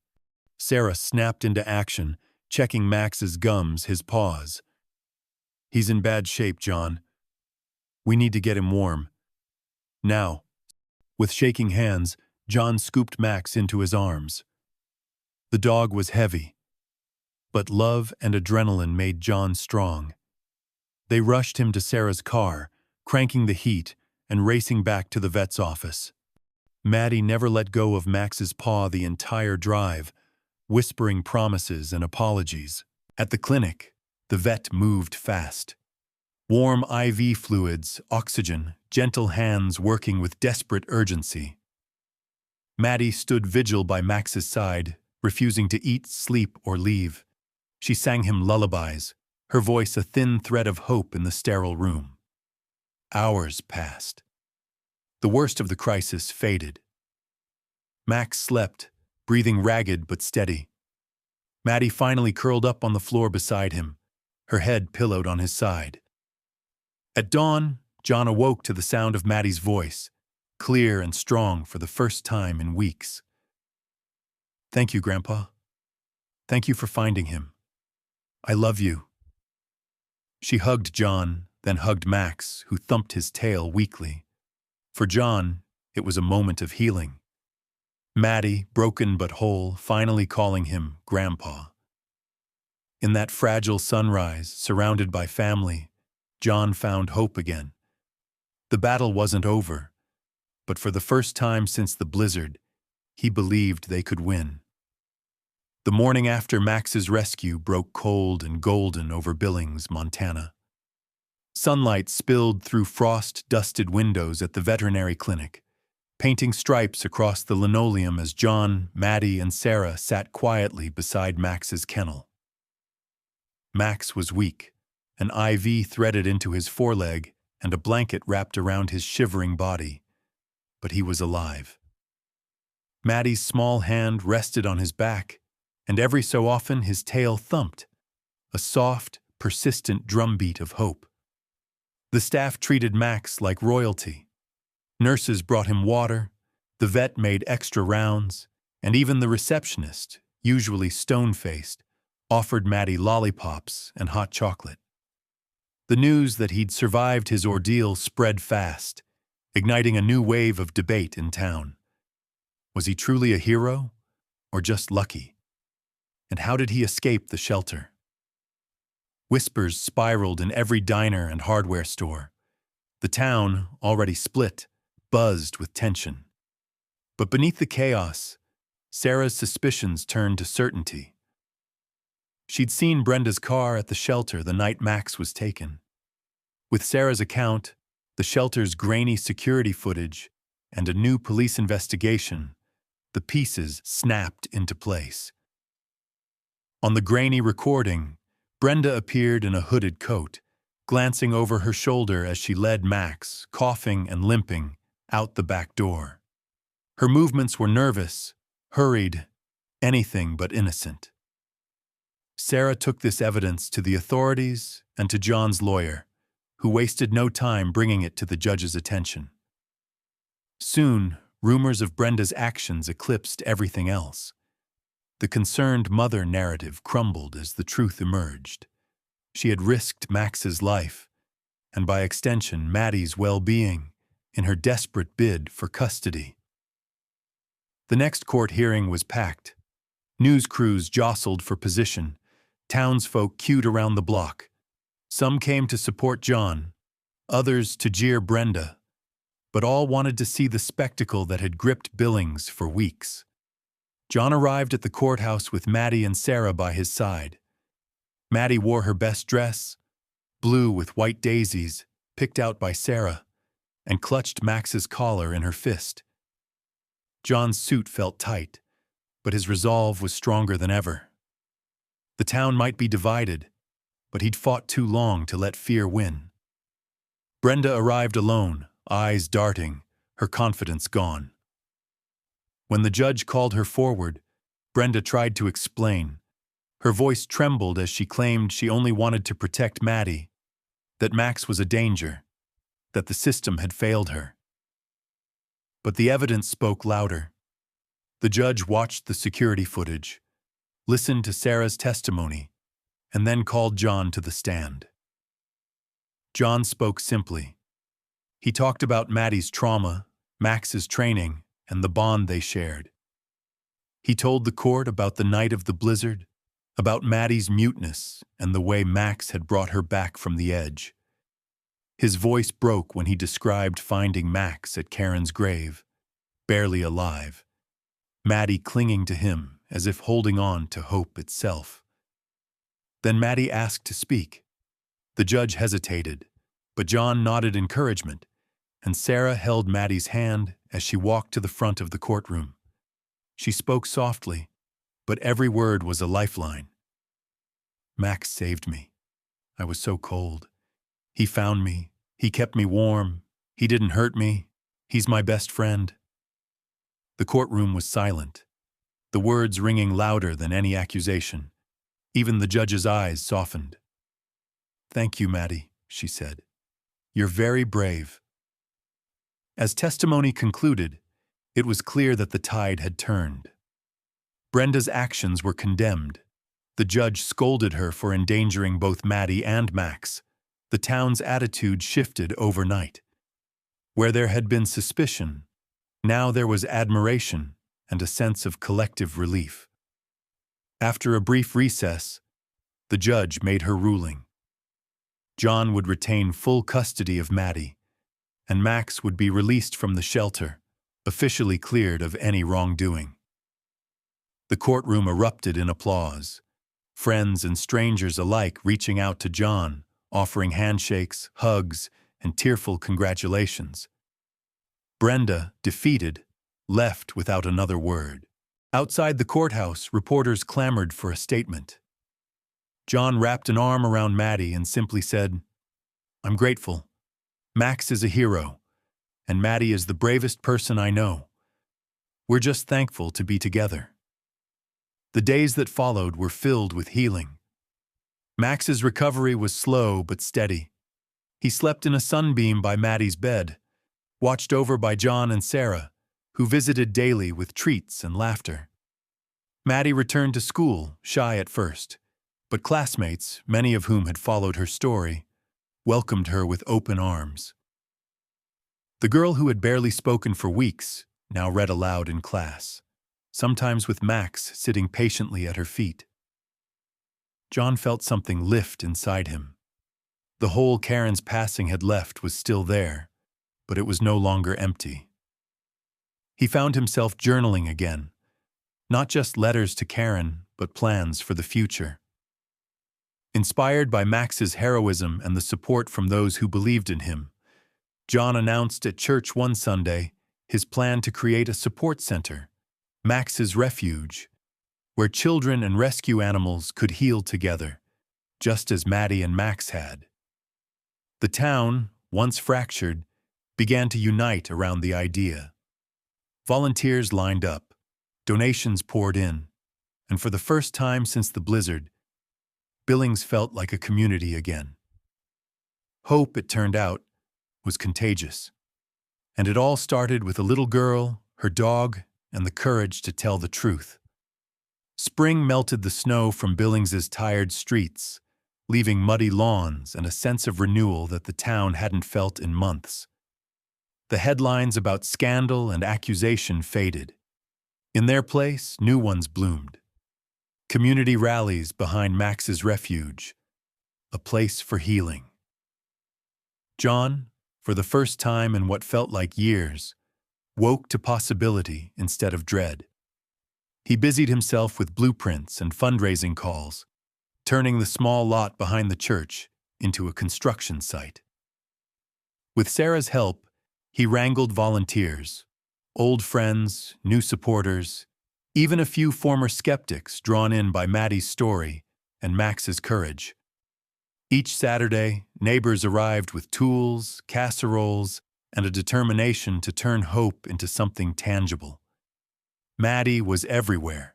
Sarah snapped into action, checking Max's gums, his paws. "He's in bad shape, John. We need to get him warm. Now." With shaking hands, John scooped Max into his arms. The dog was heavy, but love and adrenaline made John strong. They rushed him to Sarah's car, cranking the heat and racing back to the vet's office. Maddie never let go of Max's paw the entire drive, whispering promises and apologies. At the clinic, the vet moved fast. Warm IV fluids, oxygen, gentle hands working with desperate urgency. Maddie stood vigil by Max's side, refusing to eat, sleep, or leave. She sang him lullabies, her voice a thin thread of hope in the sterile room. Hours passed. The worst of the crisis faded. Max slept, breathing ragged but steady. Maddie finally curled up on the floor beside him, her head pillowed on his side. At dawn, John awoke to the sound of Maddie's voice, clear and strong for the first time in weeks. "Thank you, Grandpa. Thank you for finding him. I love you." She hugged John, then hugged Max, who thumped his tail weakly. For John, it was a moment of healing. Maddie, broken but whole, finally calling him Grandpa. In that fragile sunrise, surrounded by family, John found hope again. The battle wasn't over, but for the first time since the blizzard, he believed they could win. The morning after Max's rescue broke cold and golden over Billings, Montana. Sunlight spilled through frost-dusted windows at the veterinary clinic, painting stripes across the linoleum as John, Maddie, and Sarah sat quietly beside Max's kennel. Max was weak, an IV threaded into his foreleg and a blanket wrapped around his shivering body, but he was alive. Maddie's small hand rested on his back, and every so often his tail thumped, a soft, persistent drumbeat of hope. The staff treated Max like royalty. Nurses brought him water, the vet made extra rounds, and even the receptionist, usually stone-faced, offered Maddie lollipops and hot chocolate. The news that he'd survived his ordeal spread fast, igniting a new wave of debate in town. Was he truly a hero, or just lucky? And how did he escape the shelter? Whispers spiraled in every diner and hardware store. The town, already split, buzzed with tension. But beneath the chaos, Sarah's suspicions turned to certainty. She'd seen Brenda's car at the shelter the night Max was taken. With Sarah's account, the shelter's grainy security footage, and a new police investigation, the pieces snapped into place. On the grainy recording, Brenda appeared in a hooded coat, glancing over her shoulder as she led Max, coughing and limping, out the back door. Her movements were nervous, hurried, anything but innocent. Sarah took this evidence to the authorities and to John's lawyer, who wasted no time bringing it to the judge's attention. Soon, rumors of Brenda's actions eclipsed everything else. The concerned mother narrative crumbled as the truth emerged. She had risked Max's life, and by extension Maddie's well-being, in her desperate bid for custody. The next court hearing was packed. News crews jostled for position. Townsfolk queued around the block. Some came to support John, others to jeer Brenda, but all wanted to see the spectacle that had gripped Billings for weeks. John arrived at the courthouse with Maddie and Sarah by his side. Maddie wore her best dress, blue with white daisies, picked out by Sarah, and clutched Max's collar in her fist. John's suit felt tight, but his resolve was stronger than ever. The town might be divided, but he'd fought too long to let fear win. Brenda arrived alone, eyes darting, her confidence gone. When the judge called her forward, Brenda tried to explain. Her voice trembled as she claimed she only wanted to protect Maddie, that Max was a danger, that the system had failed her. But the evidence spoke louder. The judge watched the security footage, listened to Sarah's testimony, and then called John to the stand. John spoke simply. He talked about Maddie's trauma, Max's training, and the bond they shared. He told the court about the night of the blizzard, about Maddie's muteness and the way Max had brought her back from the edge. His voice broke when he described finding Max at Karen's grave, barely alive, Maddie clinging to him as if holding on to hope itself. Then Maddie asked to speak. The judge hesitated, but John nodded encouragement, and Sarah held Maddie's hand as she walked to the front of the courtroom. She spoke softly, but every word was a lifeline. Max saved me. I was so cold. He found me. He kept me warm. He didn't hurt me. He's my best friend. The courtroom was silent, the words ringing louder than any accusation. Even the judge's eyes softened. "Thank you, Maddie," she said. "You're very brave." As testimony concluded, it was clear that the tide had turned. Brenda's actions were condemned. The judge scolded her for endangering both Maddie and Max. The town's attitude shifted overnight. Where there had been suspicion, now there was admiration and a sense of collective relief. After a brief recess, the judge made her ruling. John would retain full custody of Maddie, and Max would be released from the shelter, officially cleared of any wrongdoing. The courtroom erupted in applause, friends and strangers alike reaching out to John, offering handshakes, hugs, and tearful congratulations. Brenda, defeated, left without another word. Outside the courthouse, reporters clamored for a statement. John wrapped an arm around Maddie and simply said, "I'm grateful. Max is a hero, and Maddie is the bravest person I know. We're just thankful to be together." The days that followed were filled with healing. Max's recovery was slow but steady. He slept in a sunbeam by Maddie's bed, watched over by John and Sarah, who visited daily with treats and laughter. Maddie returned to school, shy at first, but classmates, many of whom had followed her story, welcomed her with open arms. The girl who had barely spoken for weeks now read aloud in class, sometimes with Max sitting patiently at her feet. John felt something lift inside him. The hole Karen's passing had left was still there, but it was no longer empty. He found himself journaling again, not just letters to Karen, but plans for the future. Inspired by Max's heroism and the support from those who believed in him, John announced at church one Sunday his plan to create a support center, Max's Refuge, where children and rescue animals could heal together, just as Maddie and Max had. The town, once fractured, began to unite around the idea. Volunteers lined up, donations poured in, and for the first time since the blizzard, Billings felt like a community again. Hope, it turned out, was contagious. And it all started with a little girl, her dog, and the courage to tell the truth. Spring melted the snow from Billings's tired streets, leaving muddy lawns and a sense of renewal that the town hadn't felt in months. The headlines about scandal and accusation faded. In their place, new ones bloomed. Community rallies behind Max's Refuge, a place for healing. John, for the first time in what felt like years, woke to possibility instead of dread. He busied himself with blueprints and fundraising calls, turning the small lot behind the church into a construction site. With Sarah's help, he wrangled volunteers, old friends, new supporters, even a few former skeptics drawn in by Maddie's story and Max's courage. Each Saturday, neighbors arrived with tools, casseroles, and a determination to turn hope into something tangible. Maddie was everywhere,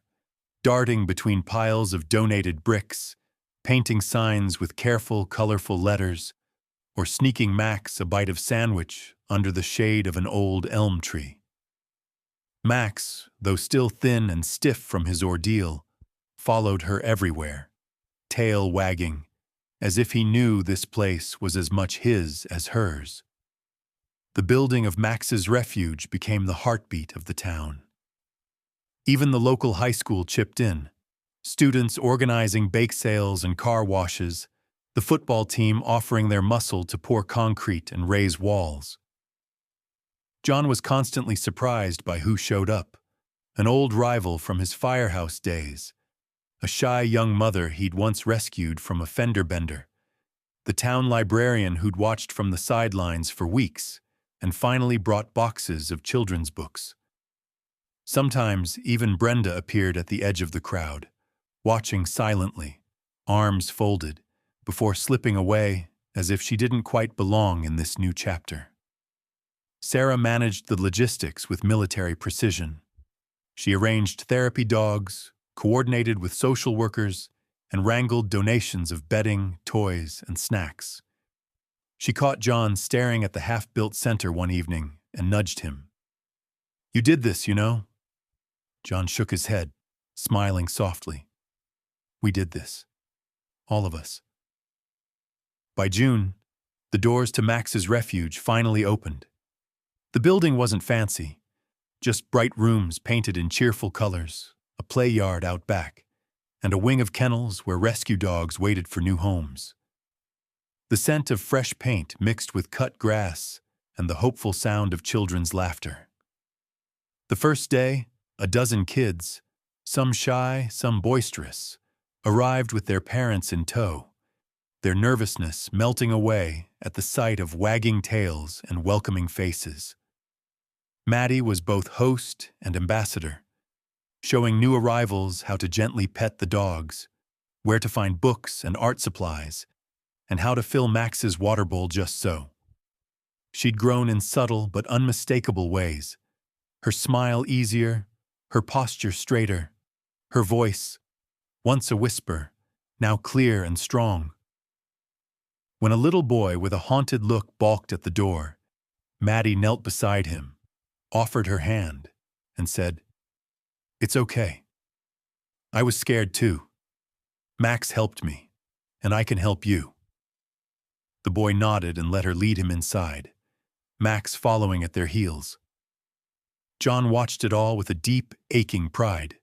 darting between piles of donated bricks, painting signs with careful, colorful letters, or sneaking Max a bite of sandwich under the shade of an old elm tree. Max, though still thin and stiff from his ordeal, followed her everywhere, tail wagging, as if he knew this place was as much his as hers. The building of Max's Refuge became the heartbeat of the town. Even the local high school chipped in, students organizing bake sales and car washes, the football team offering their muscle to pour concrete and raise walls. John was constantly surprised by who showed up, an old rival from his firehouse days, a shy young mother he'd once rescued from a fender bender, the town librarian who'd watched from the sidelines for weeks and finally brought boxes of children's books. Sometimes even Brenda appeared at the edge of the crowd, watching silently, arms folded, before slipping away as if she didn't quite belong in this new chapter. Sarah managed the logistics with military precision. She arranged therapy dogs, coordinated with social workers, and wrangled donations of bedding, toys, and snacks. She caught John staring at the half-built center one evening and nudged him. "You did this, you know?" John shook his head, smiling softly. "We did this. All of us." By June, the doors to Max's Refuge finally opened. The building wasn't fancy, just bright rooms painted in cheerful colors, a play yard out back, and a wing of kennels where rescue dogs waited for new homes. The scent of fresh paint mixed with cut grass and the hopeful sound of children's laughter. The first day, a dozen kids, some shy, some boisterous, arrived with their parents in tow, their nervousness melting away at the sight of wagging tails and welcoming faces. Maddie was both host and ambassador, showing new arrivals how to gently pet the dogs, where to find books and art supplies, and how to fill Max's water bowl just so. She'd grown in subtle but unmistakable ways, her smile easier, her posture straighter, her voice, once a whisper, now clear and strong. When a little boy with a haunted look balked at the door, Maddie knelt beside him, offered her hand, and said, "It's okay. I was scared too. Max helped me, and I can help you." The boy nodded and let her lead him inside, Max following at their heels. John watched it all with a deep, aching pride.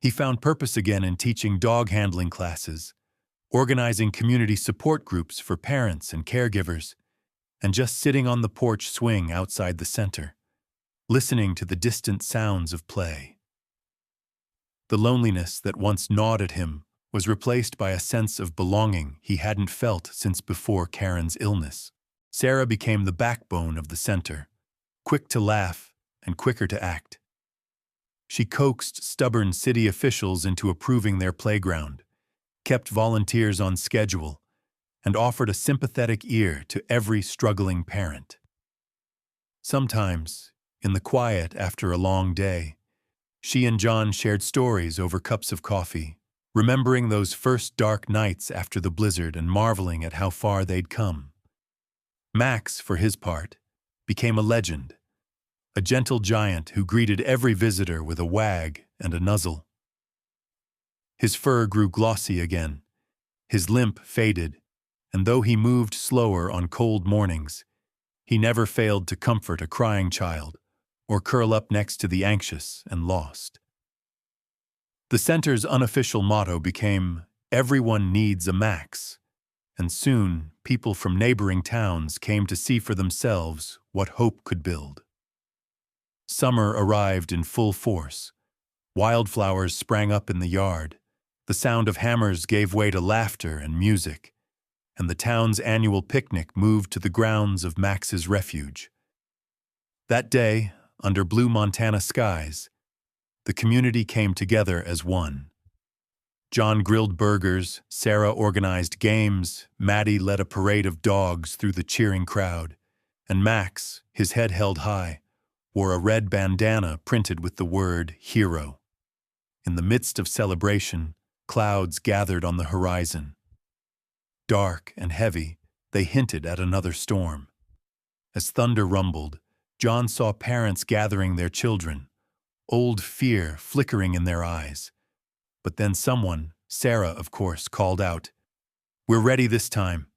He found purpose again in teaching dog handling classes, organizing community support groups for parents and caregivers, and just sitting on the porch swing outside the center, listening to the distant sounds of play. The loneliness that once gnawed at him was replaced by a sense of belonging he hadn't felt since before Karen's illness. Sarah became the backbone of the center, quick to laugh and quicker to act. She coaxed stubborn city officials into approving their playground, kept volunteers on schedule, and offered a sympathetic ear to every struggling parent. Sometimes, in the quiet after a long day, she and John shared stories over cups of coffee, remembering those first dark nights after the blizzard and marveling at how far they'd come. Max, for his part, became a legend, a gentle giant who greeted every visitor with a wag and a nuzzle. His fur grew glossy again, his limp faded, and though he moved slower on cold mornings, he never failed to comfort a crying child or curl up next to the anxious and lost. The center's unofficial motto became, "Everyone needs a Max," and soon people from neighboring towns came to see for themselves what hope could build. Summer arrived in full force. Wildflowers sprang up in the yard. The sound of hammers gave way to laughter and music, and the town's annual picnic moved to the grounds of Max's refuge. That day, under blue Montana skies, the community came together as one. John grilled burgers, Sarah organized games, Maddie led a parade of dogs through the cheering crowd, and Max, his head held high, wore a red bandana printed with the word "Hero." In the midst of celebration, clouds gathered on the horizon. Dark and heavy, they hinted at another storm. As thunder rumbled, John saw parents gathering their children, old fear flickering in their eyes. But then someone, Sarah of course, called out, "We're ready this time.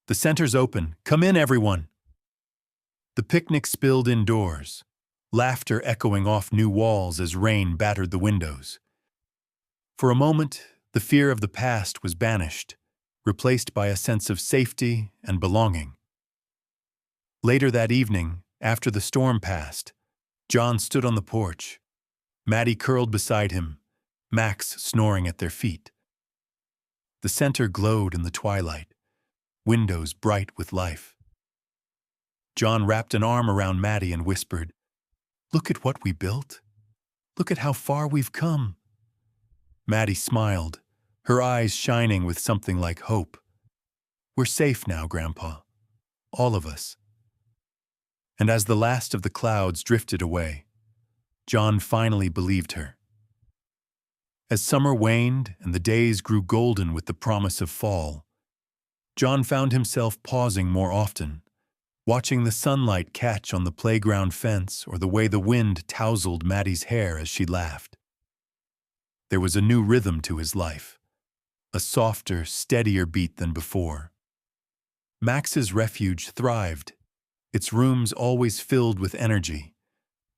The center's open. Come in, everyone." The picnic spilled indoors, laughter echoing off new walls as rain battered the windows. For a moment, the fear of the past was banished, replaced by a sense of safety and belonging. Later that evening, after the storm passed, John stood on the porch, Maddie curled beside him, Max snoring at their feet. The center glowed in the twilight, windows bright with life. John wrapped an arm around Maddie and whispered, "Look at what we built. Look at how far we've come." Maddie smiled, her eyes shining with something like hope. "We're safe now, Grandpa. All of us." And as the last of the clouds drifted away, John finally believed her. As summer waned and the days grew golden with the promise of fall, John found himself pausing more often, watching the sunlight catch on the playground fence or the way the wind tousled Maddie's hair as she laughed. There was a new rhythm to his life, a softer, steadier beat than before. Max's refuge thrived, its rooms always filled with energy,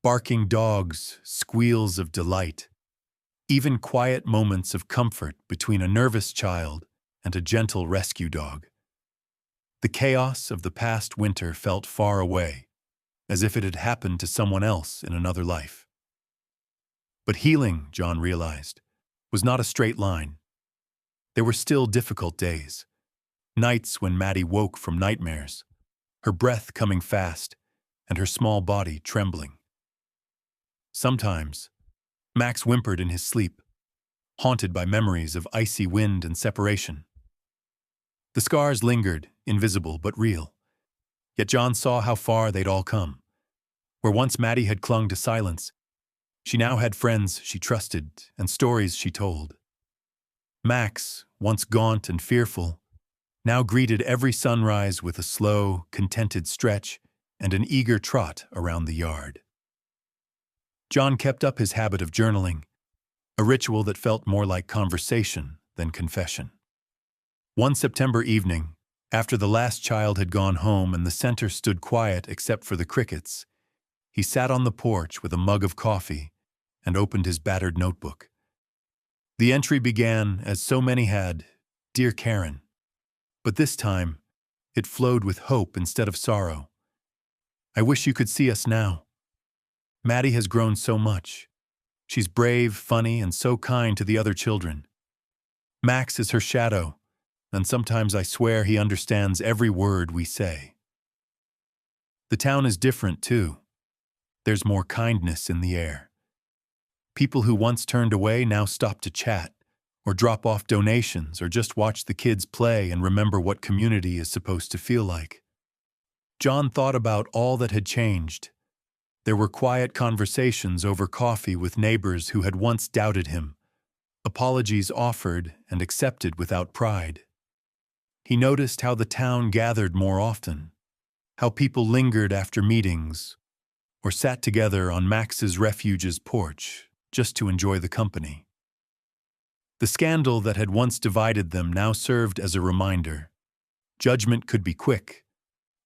barking dogs, squeals of delight, even quiet moments of comfort between a nervous child and a gentle rescue dog. The chaos of the past winter felt far away, as if it had happened to someone else in another life. But healing, John realized, was not a straight line. There were still difficult days, nights when Maddie woke from nightmares, her breath coming fast and her small body trembling. Sometimes, Max whimpered in his sleep, haunted by memories of icy wind and separation. The scars lingered, invisible but real. Yet John saw how far they'd all come. Where once Maddie had clung to silence, she now had friends she trusted and stories she told. Max, once gaunt and fearful, now greeted every sunrise with a slow, contented stretch and an eager trot around the yard. John kept up his habit of journaling, a ritual that felt more like conversation than confession. One September evening, after the last child had gone home and the center stood quiet except for the crickets, he sat on the porch with a mug of coffee and opened his battered notebook. The entry began, as so many had, "Dear Karen," but this time, it flowed with hope instead of sorrow. "I wish you could see us now. Maddie has grown so much. She's brave, funny, and so kind to the other children. Max is her shadow, and sometimes I swear he understands every word we say. The town is different, too. There's more kindness in the air. People who once turned away now stop to chat, or drop off donations, or just watch the kids play and remember what community is supposed to feel like." John thought about all that had changed. There were quiet conversations over coffee with neighbors who had once doubted him, apologies offered and accepted without pride. He noticed how the town gathered more often, how people lingered after meetings, or sat together on Max's Refuge's porch just to enjoy the company. The scandal that had once divided them now served as a reminder. Judgment could be quick,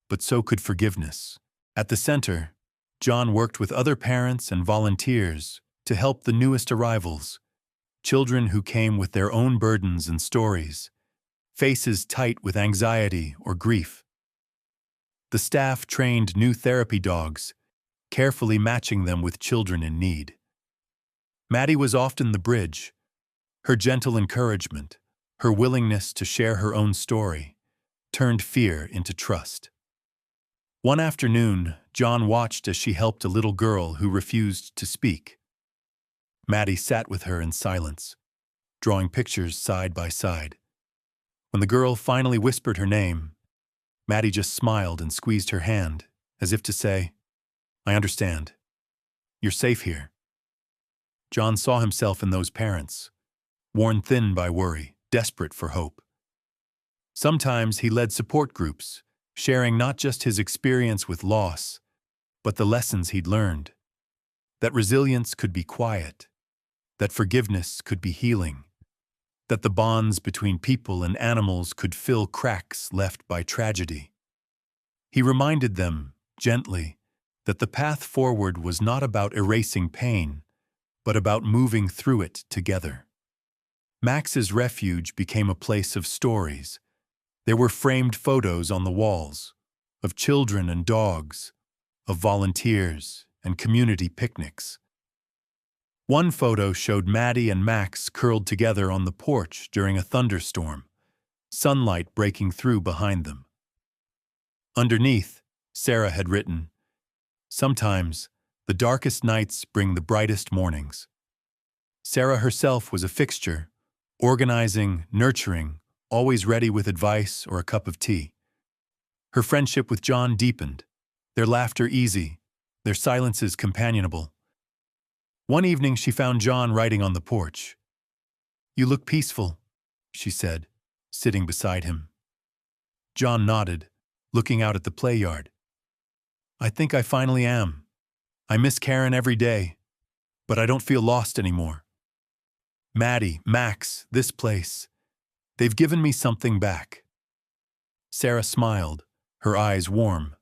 but so could forgiveness. At the center, John worked with other parents and volunteers to help the newest arrivals, children who came with their own burdens and stories, faces tight with anxiety or grief. The staff trained new therapy dogs, carefully matching them with children in need. Maddie was often the bridge. Her gentle encouragement, her willingness to share her own story, turned fear into trust. One afternoon, John watched as she helped a little girl who refused to speak. Maddie sat with her in silence, drawing pictures side by side. When the girl finally whispered her name, Maddie just smiled and squeezed her hand, as if to say, "I understand. You're safe here." John saw himself in those parents, worn thin by worry, desperate for hope. Sometimes he led support groups, sharing not just his experience with loss, but the lessons he'd learned. That resilience could be quiet, that forgiveness could be healing, that the bonds between people and animals could fill cracks left by tragedy. He reminded them, gently, that the path forward was not about erasing pain, but about moving through it together. Max's Refuge became a place of stories. There were framed photos on the walls, of children and dogs, of volunteers and community picnics. One photo showed Maddie and Max curled together on the porch during a thunderstorm, sunlight breaking through behind them. Underneath, Sarah had written, "Sometimes, the darkest nights bring the brightest mornings." Sarah herself was a fixture, organizing, nurturing, always ready with advice or a cup of tea. Her friendship with John deepened, their laughter easy, their silences companionable. One evening she found John writing on the porch. "You look peaceful," she said, sitting beside him. John nodded, looking out at the play yard. "I think I finally am. I miss Karen every day, but I don't feel lost anymore. Maddie, Max, this place, they've given me something back." Sarah smiled, her eyes warm.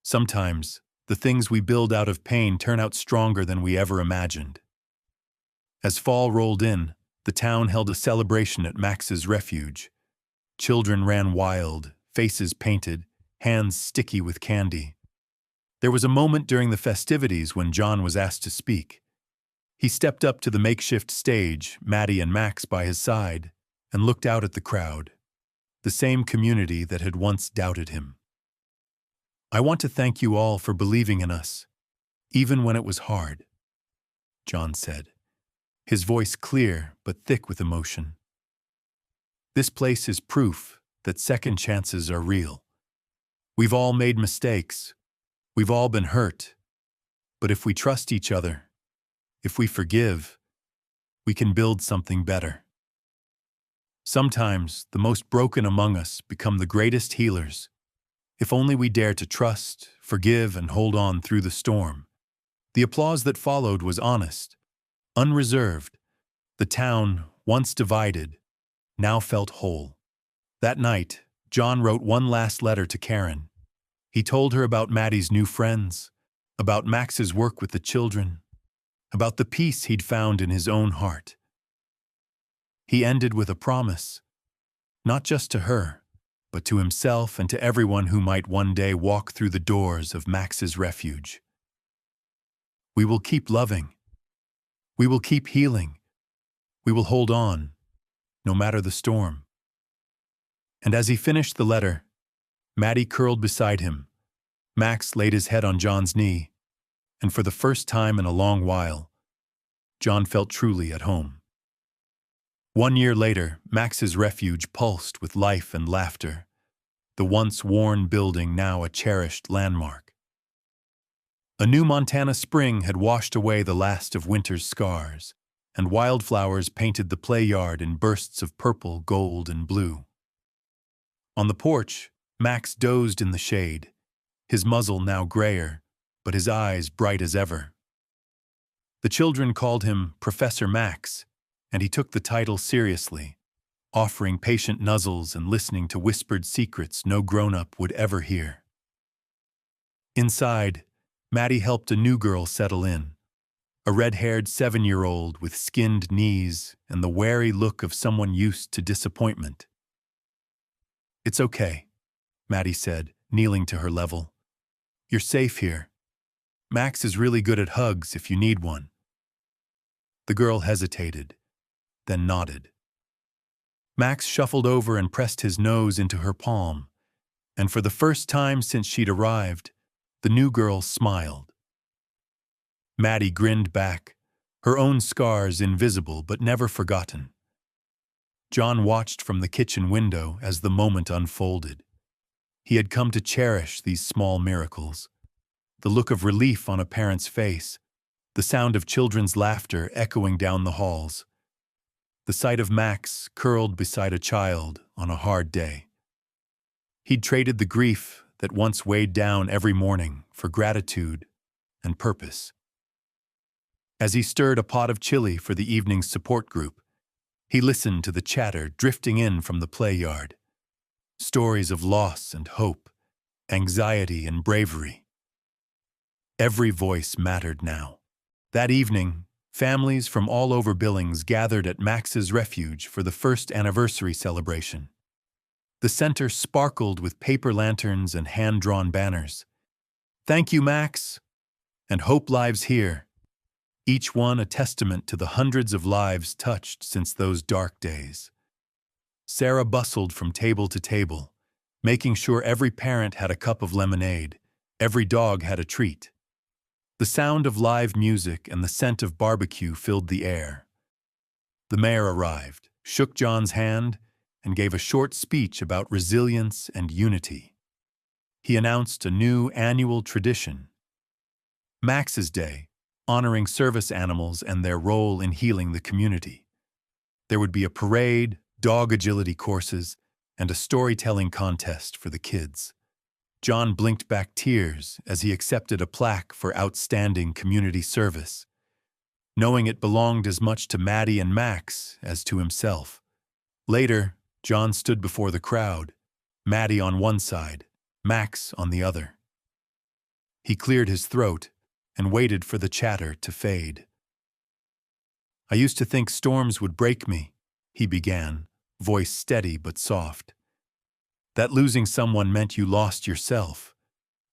Sometimes, the things we build out of pain turn out stronger than we ever imagined. As fall rolled in, the town held a celebration at Max's Refuge. Children ran wild, faces painted, hands sticky with candy. There was a moment during the festivities when John was asked to speak. He stepped up to the makeshift stage, Maddie and Max by his side, and looked out at the crowd, the same community that had once doubted him. "I want to thank you all for believing in us, even when it was hard," John said, his voice clear but thick with emotion. "This place is proof that second chances are real. We've all made mistakes. We've all been hurt. But if we trust each other, if we forgive, we can build something better. Sometimes the most broken among us become the greatest healers, if only we dare to trust, forgive, and hold on through the storm. The applause that followed was honest, unreserved. The town, once divided, now felt whole. That night, John wrote one last letter to Karen. He told her about Maddie's new friends, about Max's work with the children, about the peace he'd found in his own heart. He ended with a promise, not just to her, but to himself and to everyone who might one day walk through the doors of Max's refuge. We will keep loving. We will keep healing. We will hold on, no matter the storm. And as he finished the letter, Maddie curled beside him. Max laid his head on John's knee, and for the first time in a long while, John felt truly at home. 1 year later, Max's refuge pulsed with life and laughter, the once worn building now a cherished landmark. A new Montana spring had washed away the last of winter's scars, and wildflowers painted the play yard in bursts of purple, gold, and blue. On the porch, Max dozed in the shade, his muzzle now grayer, but his eyes bright as ever. The children called him Professor Max, and he took the title seriously, offering patient nuzzles and listening to whispered secrets no grown-up would ever hear. Inside, Maddie helped a new girl settle in, a red-haired 7-year-old with skinned knees and the wary look of someone used to disappointment. "It's okay," Maddie said, kneeling to her level. "You're safe here. Max is really good at hugs if you need one." The girl hesitated, then nodded. Max shuffled over and pressed his nose into her palm, and for the first time since she'd arrived, the new girl smiled. Maddie grinned back, her own scars invisible but never forgotten. John watched from the kitchen window as the moment unfolded. He had come to cherish these small miracles. The look of relief on a parent's face, the sound of children's laughter echoing down the halls, the sight of Max curled beside a child on a hard day. He'd traded the grief that once weighed down every morning for gratitude and purpose. As he stirred a pot of chili for the evening's support group, he listened to the chatter drifting in from the play yard. Stories of loss and hope, anxiety and bravery. Every voice mattered now. That evening, families from all over Billings gathered at Max's refuge for the first anniversary celebration. The center sparkled with paper lanterns and hand-drawn banners. "Thank you, Max," and "Hope lives here," each one a testament to the hundreds of lives touched since those dark days. Sarah bustled from table to table, making sure every parent had a cup of lemonade, every dog had a treat. The sound of live music and the scent of barbecue filled the air. The mayor arrived, shook John's hand, and gave a short speech about resilience and unity. He announced a new annual tradition, Max's Day, honoring service animals and their role in healing the community. There would be a parade, dog agility courses, and a storytelling contest for the kids. John blinked back tears as he accepted a plaque for outstanding community service, knowing it belonged as much to Maddie and Max as to himself. Later, John stood before the crowd, Maddie on one side, Max on the other. He cleared his throat and waited for the chatter to fade. "I used to think storms would break me," he began, voice steady but soft. "That losing someone meant you lost yourself.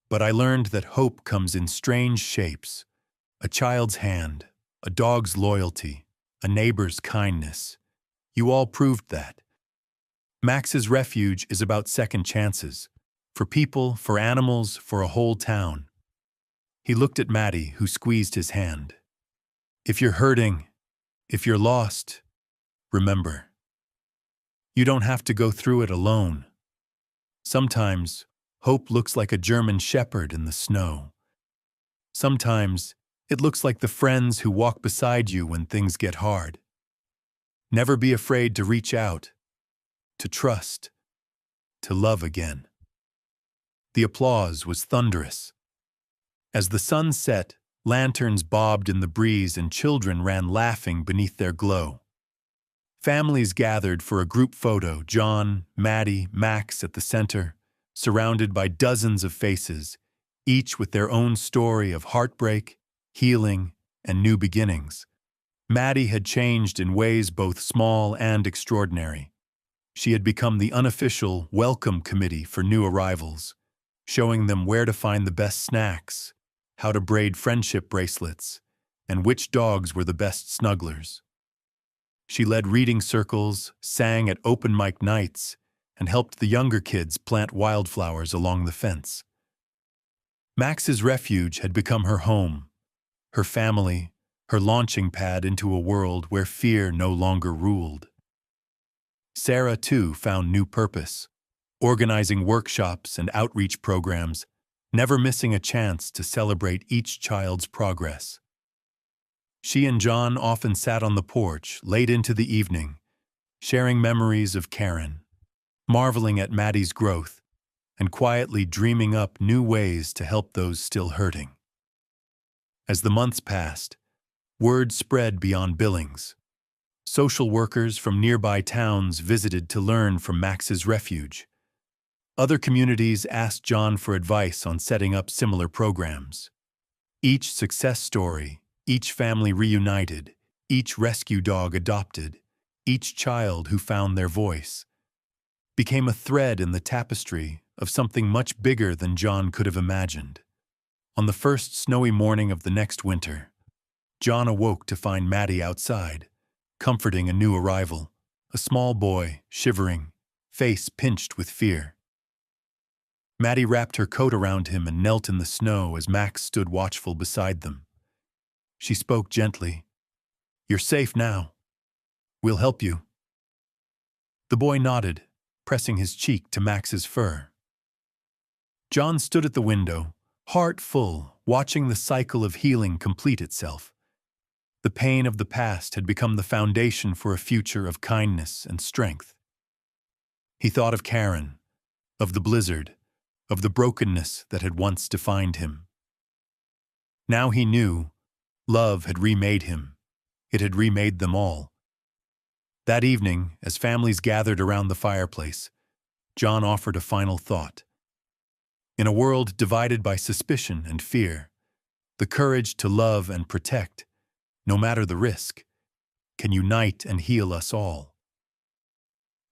But I learned that hope comes in strange shapes. A child's hand, a dog's loyalty, a neighbor's kindness. You all proved that. Max's refuge is about second chances, for people, for animals, for a whole town." He looked at Maddie, who squeezed his hand. "If you're hurting, if you're lost, remember, you don't have to go through it alone. Sometimes, hope looks like a German shepherd in the snow. Sometimes, it looks like the friends who walk beside you when things get hard. Never be afraid to reach out, to trust, to love again." The applause was thunderous. As the sun set, lanterns bobbed in the breeze and children ran laughing beneath their glow. Families gathered for a group photo, John, Maddie, Max at the center, surrounded by dozens of faces, each with their own story of heartbreak, healing, and new beginnings. Maddie had changed in ways both small and extraordinary. She had become the unofficial welcome committee for new arrivals, showing them where to find the best snacks, how to braid friendship bracelets, and which dogs were the best snugglers. She led reading circles, sang at open mic nights, and helped the younger kids plant wildflowers along the fence. Max's refuge had become her home, her family, her launching pad into a world where fear no longer ruled. Sarah, too, found new purpose, organizing workshops and outreach programs, never missing a chance to celebrate each child's progress. She and John often sat on the porch late into the evening, sharing memories of Karen, marveling at Maddie's growth, and quietly dreaming up new ways to help those still hurting. As the months passed, word spread beyond Billings. Social workers from nearby towns visited to learn from Max's refuge. Other communities asked John for advice on setting up similar programs. Each success story, each family reunited, each rescue dog adopted, each child who found their voice, became a thread in the tapestry of something much bigger than John could have imagined. On the first snowy morning of the next winter, John awoke to find Maddie outside, comforting a new arrival, a small boy, shivering, face pinched with fear. Maddie wrapped her coat around him and knelt in the snow as Max stood watchful beside them. She spoke gently. "You're safe now. We'll help you." The boy nodded, pressing his cheek to Max's fur. John stood at the window, heart full, watching the cycle of healing complete itself. The pain of the past had become the foundation for a future of kindness and strength. He thought of Karen, of the blizzard, of the brokenness that had once defined him. Now he knew love had remade him. It had remade them all. That evening, as families gathered around the fireplace, John offered a final thought. In a world divided by suspicion and fear, the courage to love and protect, no matter the risk, can unite and heal us all.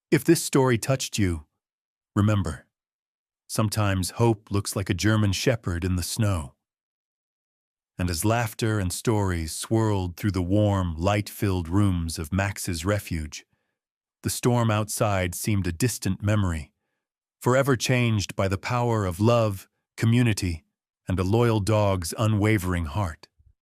If this story touched you, remember, sometimes hope looks like a German shepherd in the snow. And as laughter and stories swirled through the warm, light-filled rooms of Max's refuge, the storm outside seemed a distant memory, forever changed by the power of love, community, and a loyal dog's unwavering heart.